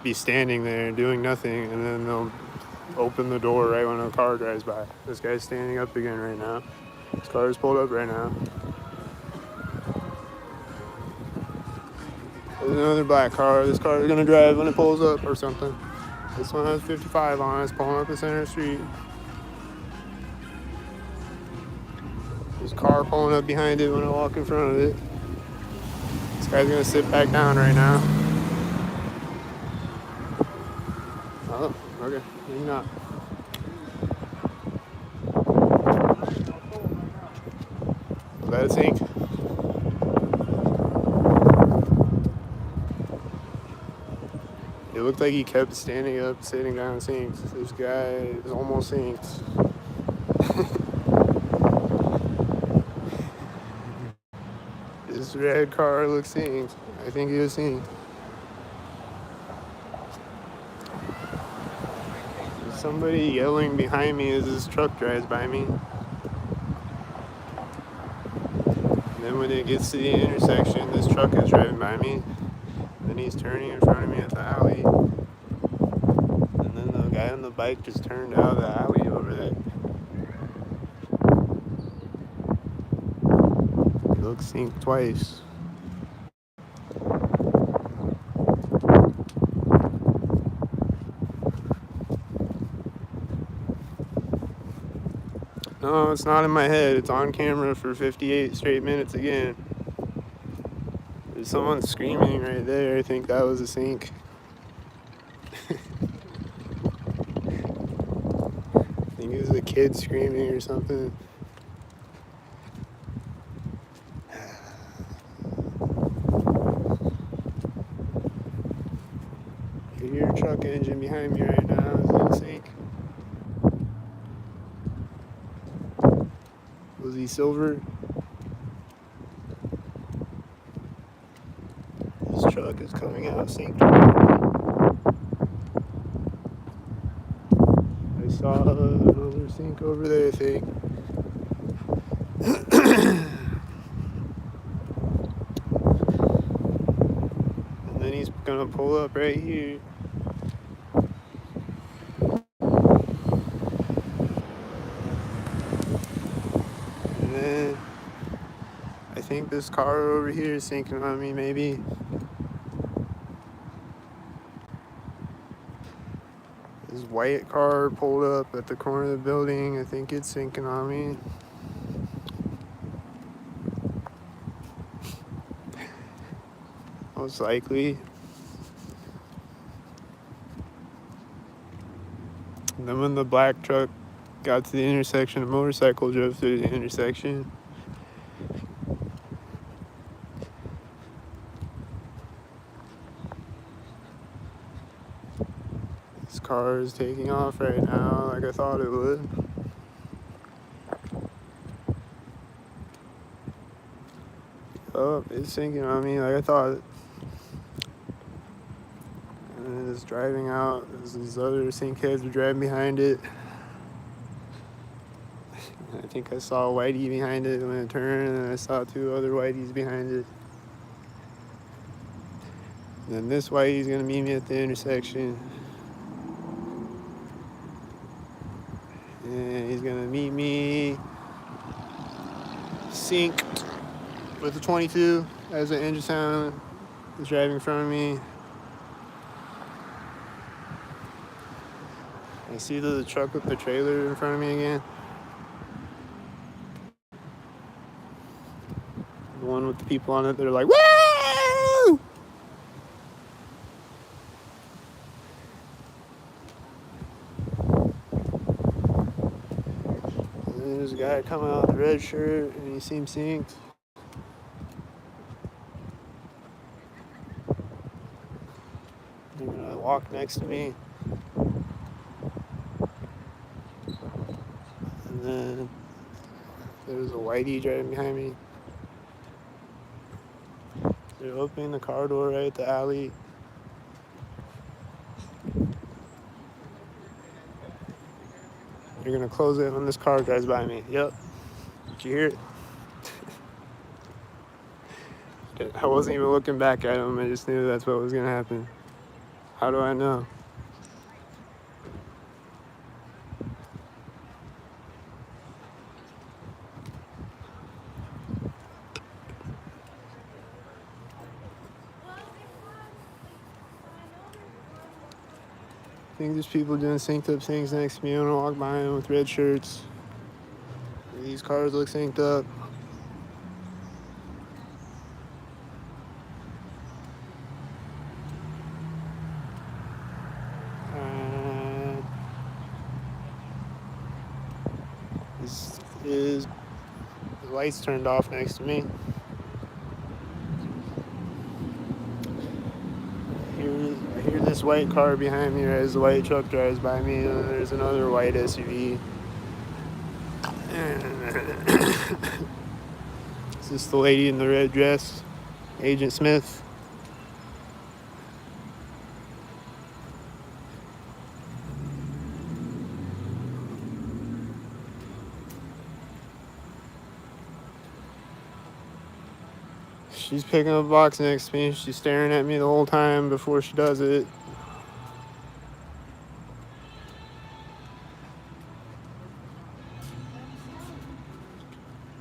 be standing there doing nothing, and then they'll open the door right when a car drives by. This guy's standing up again right now. His car is pulled up right now. There's another black car. This car is gonna drive when it pulls up or something. This one has 55 on it. It's pulling up the center street. There's a car pulling up behind it when I walk in front of it. This guy's gonna sit back down right now. Oh, okay. Maybe not. Let it sink. It looked like he kept standing up, sitting down, synced. This guy is almost synced. This red car looks synced. I think he was synced. There's somebody yelling behind me as this truck drives by me. And then when it gets to the intersection, this truck is driving by me. And then he's turning in front of me at the alley. And then the guy on the bike just turned out of the alley over there. He looks synced twice. No, it's not in my head. It's on camera for 58 straight minutes again. There's someone screaming right there. I think that was a sync. I think it was a kid screaming or something. Your truck engine behind me right now is in sync. Was he silver? This truck is coming out synced. I saw another sync over there, I think. And then he's gonna pull up right here. And then I think this car over here is syncing on me, maybe. This white car pulled up at the corner of the building. I think it's syncing on me. Most likely. And then when the black truck got to the intersection, a motorcycle drove through the intersection. This car is taking off right now like I thought it would. Oh, it's syncing on me like I thought. And it's driving out. These other sync heads are driving behind it. I think I saw a whitey behind it when it turned, and I saw two other whiteys behind it. And then this whitey's gonna meet me at the intersection. And he's gonna meet me synced with the 22 as the engine sound is driving in front of me. I see the truck with the trailer in front of me again. The one with the people on it, they're like, woo! And then there's a guy coming out in the red shirt, and he seems synced. They're gonna walk next to me. And then there's a whitey driving behind me. They're opening the car door right at the alley. They're gonna close it when this car drives by me. Yep. Did you hear it? I wasn't even looking back at him. I just knew that's what was gonna happen. How do I know? I think there's people doing synced up things next to me. I'm gonna walk by them with red shirts. These cars look synced up. This is the lights turned off next to me. I hear this white car behind me as the white truck drives by me, and there's another white SUV. Is this the lady in the red dress? Agent Smith? She's picking up a box next to me. She's staring at me the whole time before she does it.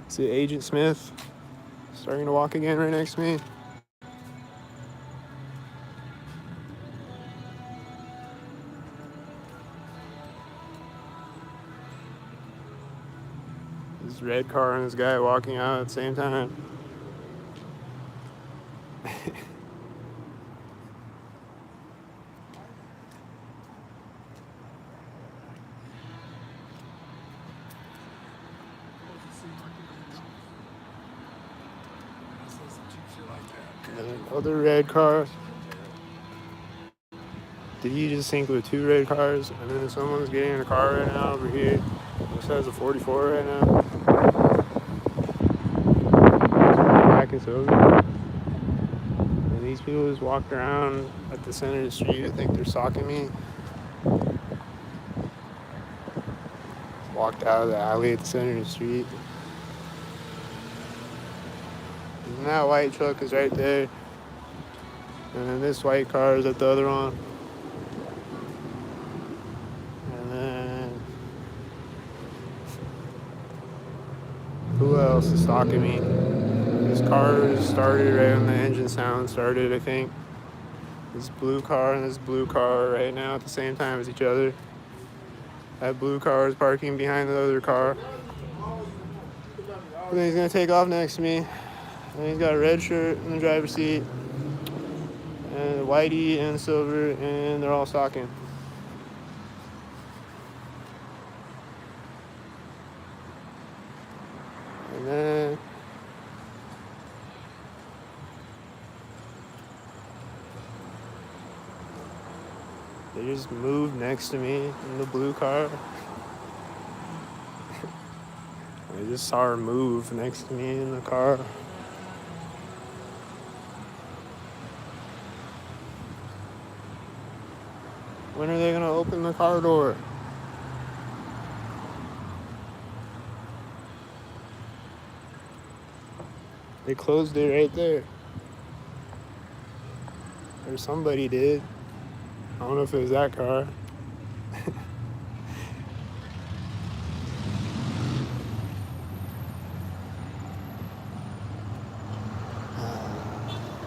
Is it Agent Smith? Starting to walk again right next to me. This red car and this guy walking out at the same time. Another red car. Did he just sync with two red cars? And then someone's getting in a car right now over here. This has a 44 right now. Back is over. And these people just walked around at the center of the street. I think they're stalking me. Walked out of the alley at the center of the street. And that white truck is right there. And then this white car is at the other one. And then who else is stalking me? This car started right when the engine sound started, I think. This blue car and this blue car right now at the same time as each other. That blue car is parking behind the other car. And then he's gonna take off next to me. And he's got a red shirt in the driver's seat. And whitey and silver, and they're all stalking. And then they just moved next to me in the blue car. I just saw her move next to me in the car. When are they gonna open the car door? They closed it right there. Or somebody did. I don't know if it was that car.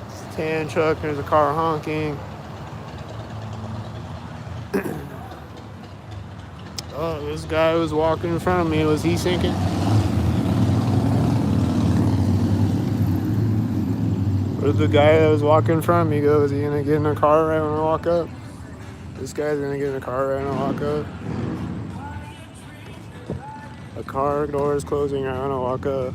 It's a tan truck, there's a car honking. Oh, this guy was walking in front of me. Was he sinking? Where'd the guy that was walking in front of me go? Is he gonna get in a car right when I walk up? This guy's gonna get in a car right when I walk up. The car door is closing right when I walk up.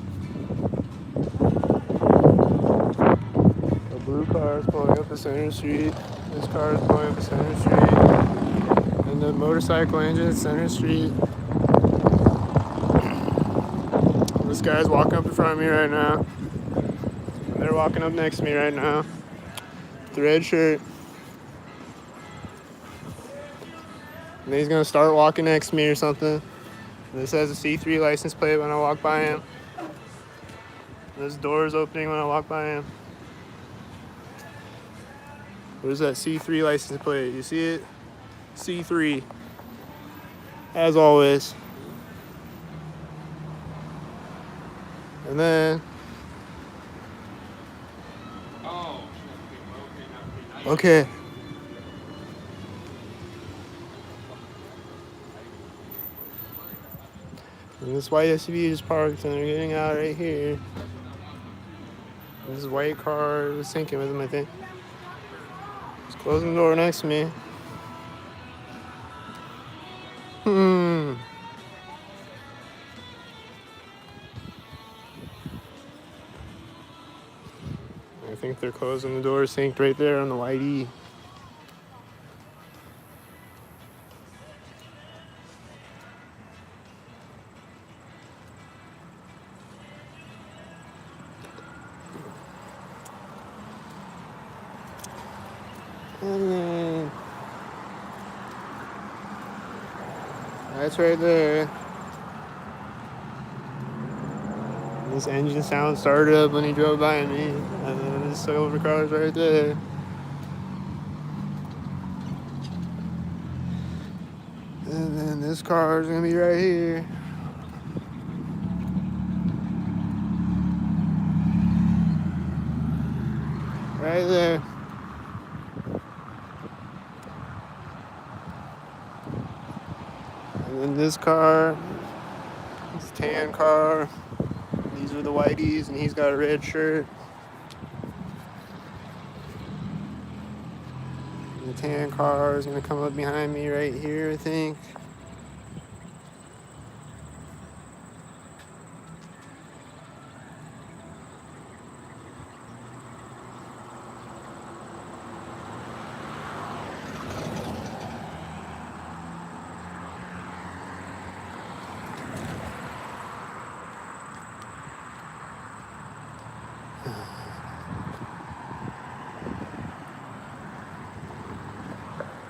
The blue car is pulling up the center street. This car is pulling up the center street. And the motorcycle engine is center street. guy's walking up in front of me right now. And they're walking up next to me right now. The red shirt. And he's gonna start walking next to me or something. This has a C3 license plate when I walk by him. This door is opening when I walk by him. There's that C3 license plate. You see it? C3. As always. And then. Okay. And this white SUV is parked and they're getting out right here. This white car was sinking with him, I think. He's closing the door next to me. I think they're closing the door synced right there on the whitey. And then that's right there. This engine sound started up when he drove by me. And then this silver car's right there. And then this car is gonna be right here. Right there. And then this car, this tan car. These are the whiteys, and he's got a red shirt. The tan car is gonna come up behind me right here, I think.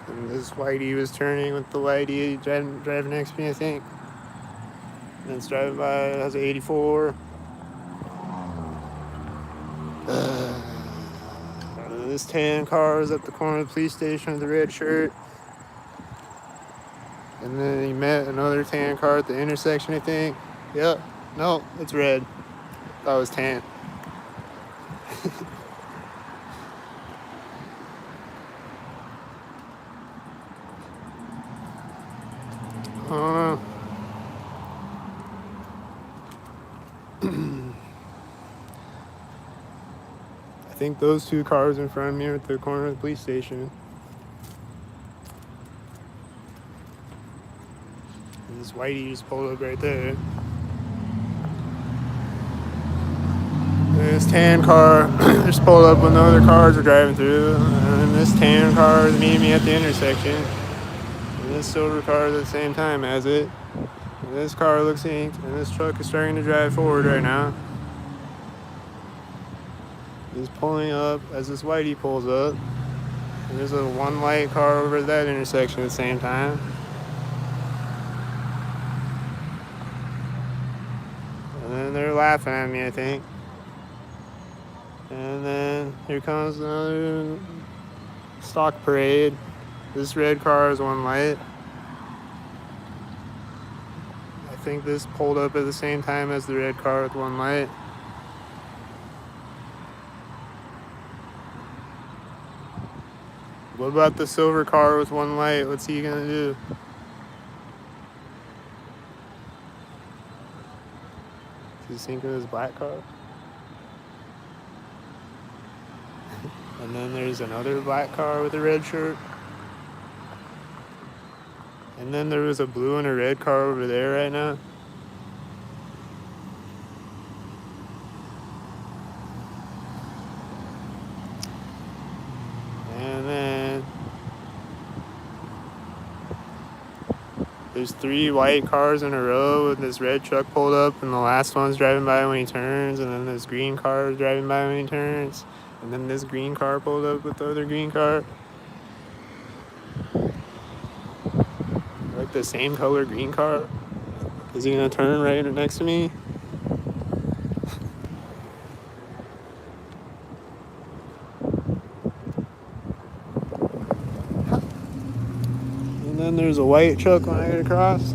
And this whitey was turning with the whitey driving next to me, I think. And it's driving by, it has an 84. This tan car is at the corner of the police station with the red shirt. And then he met another tan car at the intersection, I think. Yep. No, it's red. Thought it was tan. I think those two cars in front of me are at the corner of the police station. And this whitey just pulled up right there. And this tan car just pulled up when the other cars were driving through. And this tan car is meeting me at the intersection. And this silver car is at the same time as it. And this car looks inked. And this truck is starting to drive forward right now. He's pulling up as this whitey pulls up. And there's a one white car over at that intersection at the same time. And then they're laughing at me, I think. And then here comes another stock parade. This red car is one light. I think this pulled up at the same time as the red car with one light. What about the silver car with one light? What's he gonna do? Is he syncing his black car? And then there's another black car with a red shirt. And then there was a blue and a red car over there right now. And then there's 3 white cars in a row with this red truck pulled up, and the last one's driving by when he turns, and then this green car is driving by when he turns, and then this green car pulled up with the other green car. Like the same color green car. Is he gonna turn right next to me? And then there's a white truck when I get across.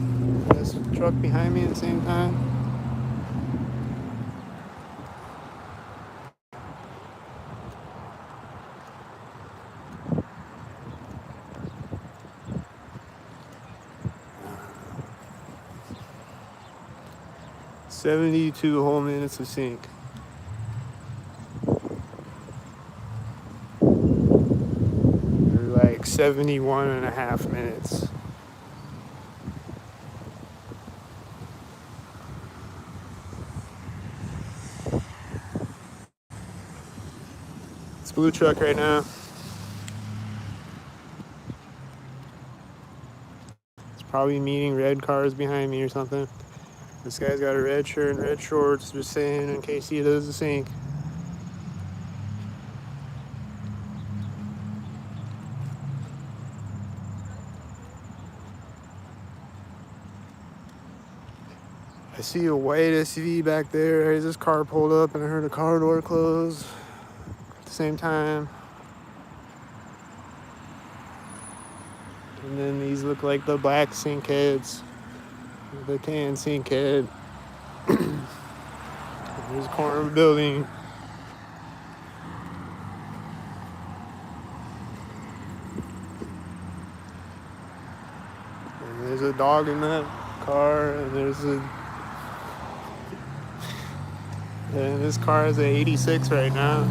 This truck behind me at the same time. "72 whole minutes of sync." Or like 71 and a half minutes. It's blue truck right now. It's probably meeting red cars behind me or something. This guy's got a red shirt and red shorts, just saying in case he does the sync. I see a white SUV back there. There's this car pulled up, and I heard a car door close at the same time. And then these look like the black sink heads, the tan sink head. There's a corner of a building. And there's a dog in that car, and this car is a 86 right now.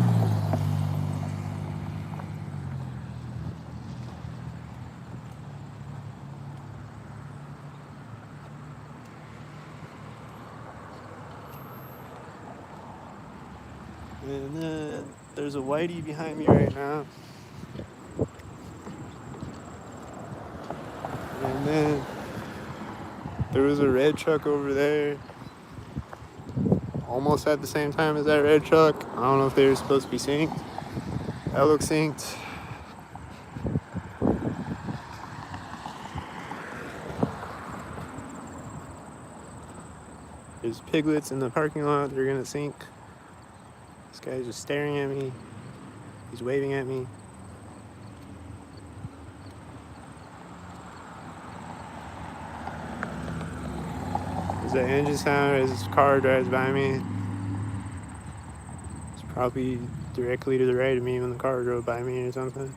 And then there's a whitey behind me right now. And then there was a red truck over there, almost at the same time as that red truck. I don't know if they were supposed to be synced. That looks synced. There's piglets in the parking lot. They're gonna sync. This guy's just staring at me. He's waving at me. There's an engine sound as his car drives by me. It's probably directly to the right of me when the car drove by me or something.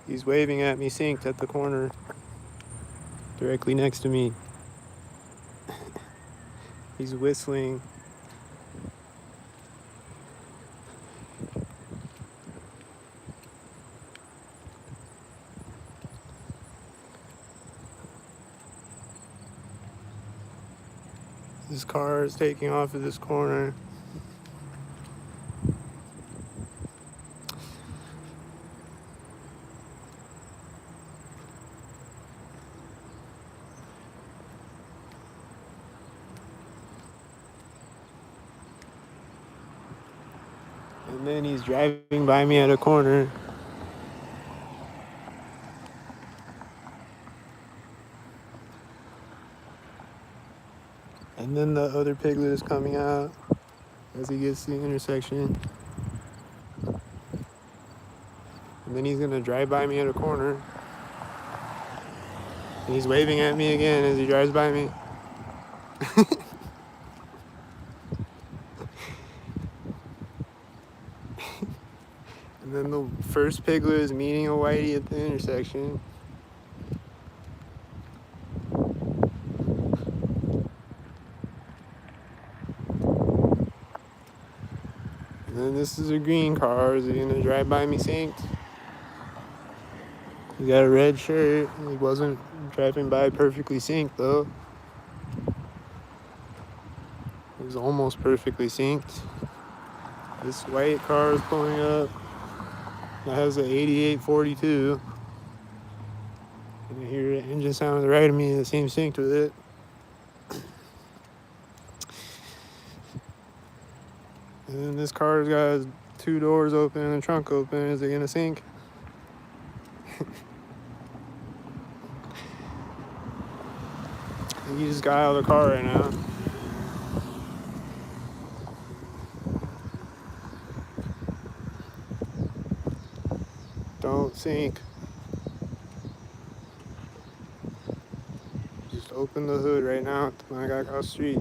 He's waving at me synced at the corner directly next to me. He's whistling. This car is taking off at this corner. And then he's driving by me at a corner. And then the other piglet is coming out as he gets to the intersection. And then he's gonna drive by me at a corner. And he's waving at me again as he drives by me. And then the first piglet is meeting a whitey at the intersection. And then this is a green car. Is he gonna drive by me synced? He got a red shirt. He wasn't driving by perfectly synced though. He was almost perfectly synced. This white car is pulling up. That has an 8842. And I hear the engine sound to the right of me that seems synced with it. And then this car's got 2 doors open and the trunk open. Is it gonna sync? He just got out of the car right now. Don't sync. Just open the hood right now when I got across the street.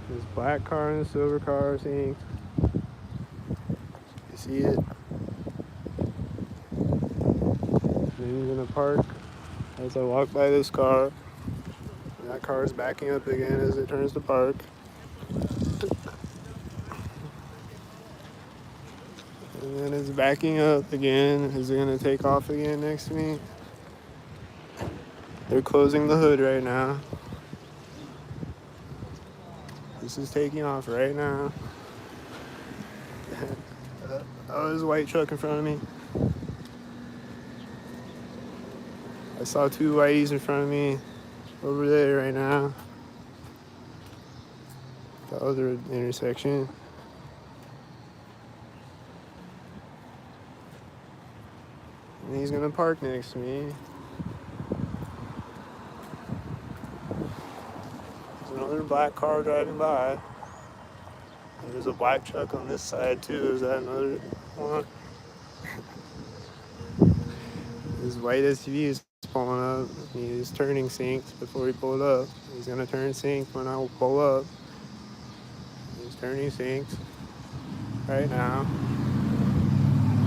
This black car and the silver car are synced. You see it? Then he's gonna park as I walk by this car. And that car is backing up again as it turns to park. And then it's backing up again. Is it gonna take off again next to me? They're closing the hood right now. This is taking off right now. Oh, there's a white truck in front of me. I saw 2 whiteys in front of me over there right now. The other intersection. And he's gonna park next to me. There's another black car driving by. And there's a black truck on this side too. Is that another one? This white SUV is pulling up. He's turning synced before he pulled up. He's gonna turn synced when I pull up. He's turning synced right now.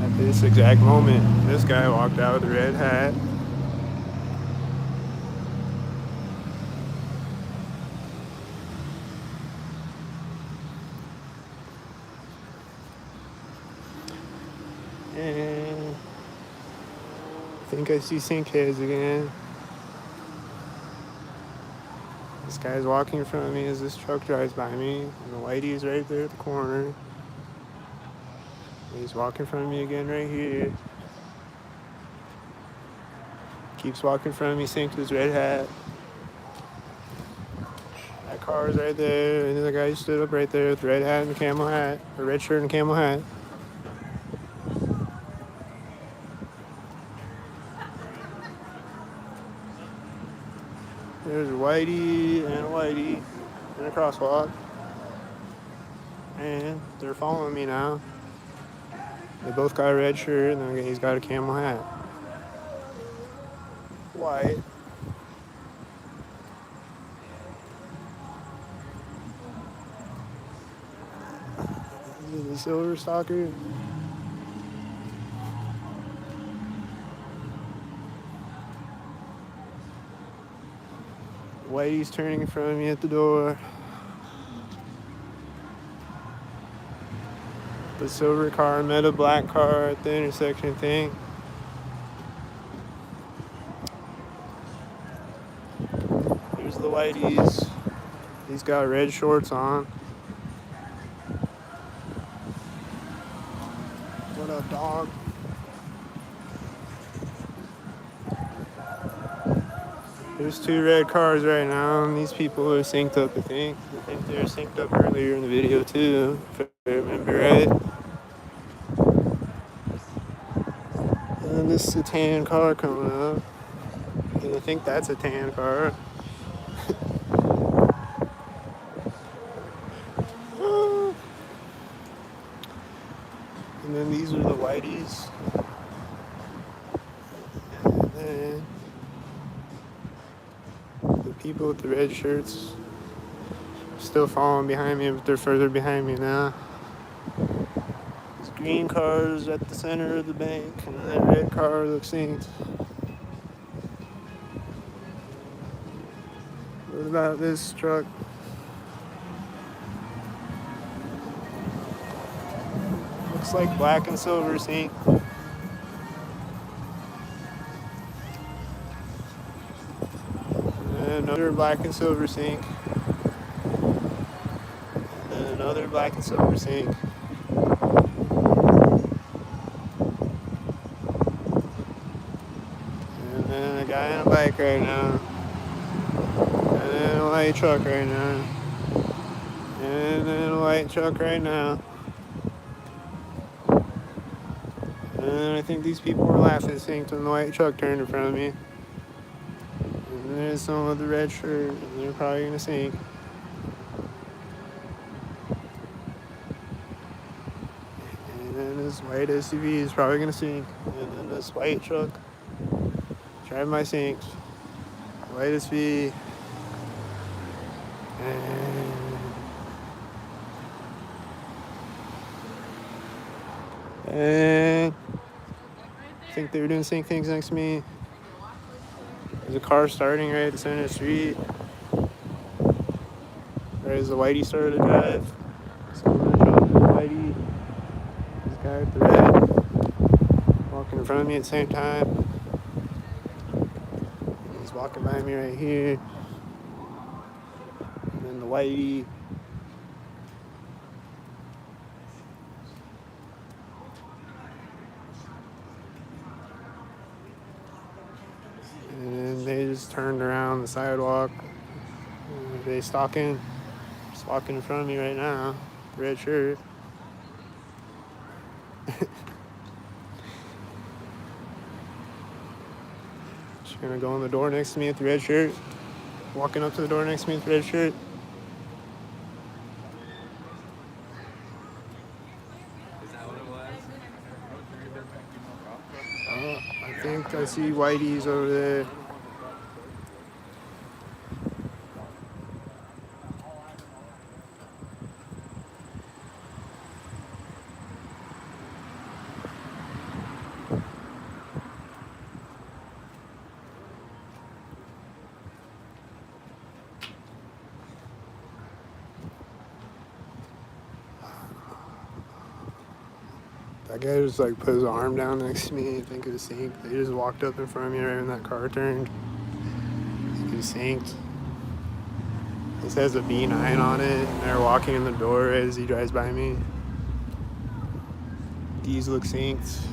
At this exact moment, this guy walked out with a red hat. And I think I see sync heads again. This guy's walking in front of me as this truck drives by me. And the whitey is right there at the corner. He's walking in front of me again right here. Keeps walking in front of me, synced with his red hat. That car is right there. And then the guy just stood up right there with the red hat and the camel hat. Or red shirt and camel hat. There's a whitey and a whitey in a crosswalk. And they're following me now. They both got a red shirt and then he's got a camel hat. White. This is the silver stalker. Whitey's turning in front of me at the door. The silver car met a black car at the intersection thing. Here's the whiteys. He's got red shorts on. What up, dog? There's 2 red cars right now, and these people are synced up, I think. I think they were synced up earlier in the video, too, if I remember right. And then this is a tan car coming up. And I think that's a tan car. And then these are the whiteys. And then the people with the red shirts still following behind me, but they're further behind me now. This green car is at the center of the bank, and that red car looks synced. What about this truck? Looks like black and silver synced. then another black and silver sink. And then another black and silver sink. And then a guy on a bike right now. And then a white truck right now. And then a white truck right now. And I think these people were laughing synced when the white truck turned in front of me. And there's someone with the red shirt, and they're probably gonna sink. And then this white SUV is probably gonna sink. And then this white truck driving my sinks. White SUV. And I think they were doing sink things next to me. There's a car starting right at the center of the street. Right as the whitey started to drive. Someone dropped the whitey. This guy with the red walking in front of me at the same time. He's walking by me right here. And then the whitey. And they just turned around the sidewalk. They stalking. Just walking in front of me right now. Red shirt. She's gonna go in the door next to me with the red shirt. Walking up to the door next to me with the red shirt. I think I see whiteys over there. That guy just like put his arm down next to me. I think it was synced. They just walked up in front of me right when that car turned. I think it was synced. This has a B9 on it, and they're walking in the door as he drives by me. These look synced.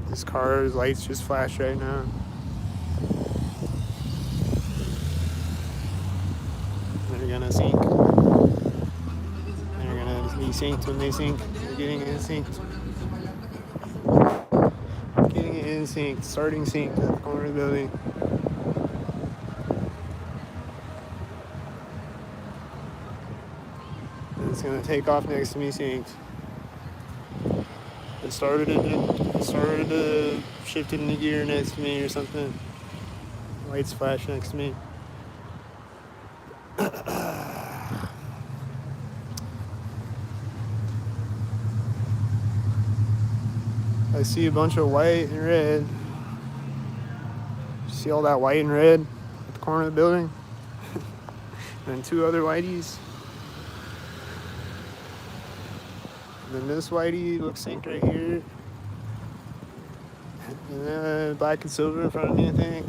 This car's lights just flashed right now. They're gonna sync. They're gonna be synced when they sync. They're getting it in synced. Getting it in synced. Starting synced at the corner of the building. And it's gonna take off next to me synced. It started to shift into gear next to me or something. Lights flash next to me. I see a bunch of white and red. See all that white and red at the corner of the building? And then two other whiteys. And then this whitey looks synced right here. And then black and silver in front of me, I think.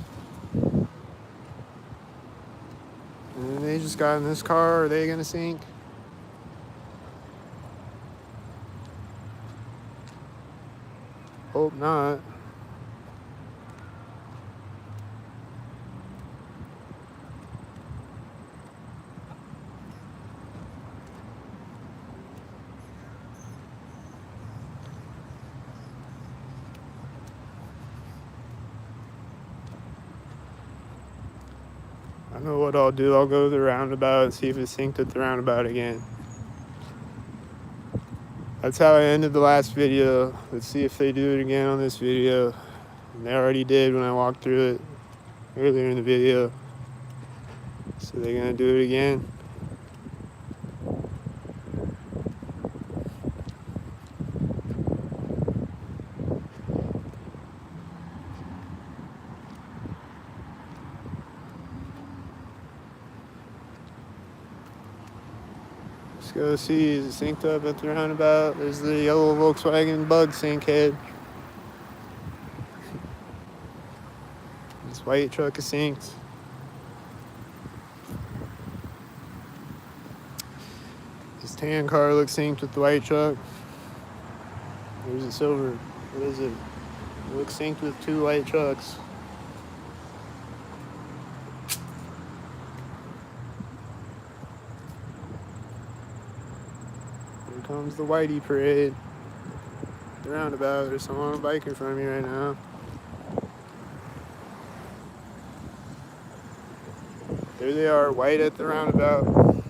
And then they just got in this car. Are they gonna sync? Hope not. I know what I'll do. I'll go to the roundabout and see if it's synced at the roundabout again. That's how I ended the last video. Let's see if they do it again on this video. And they already did when I walked through it earlier in the video. So they're gonna do it again. Let's go see, is it synced up at the roundabout? There's the yellow Volkswagen bug sync head. This white truck is synced. tan car looks synced with the white truck. There's a silver. What is it? It looks synced with two white trucks. Here comes the whitey parade. The roundabout. There's someone on a bike in front of me right now. There they are, white at the roundabout.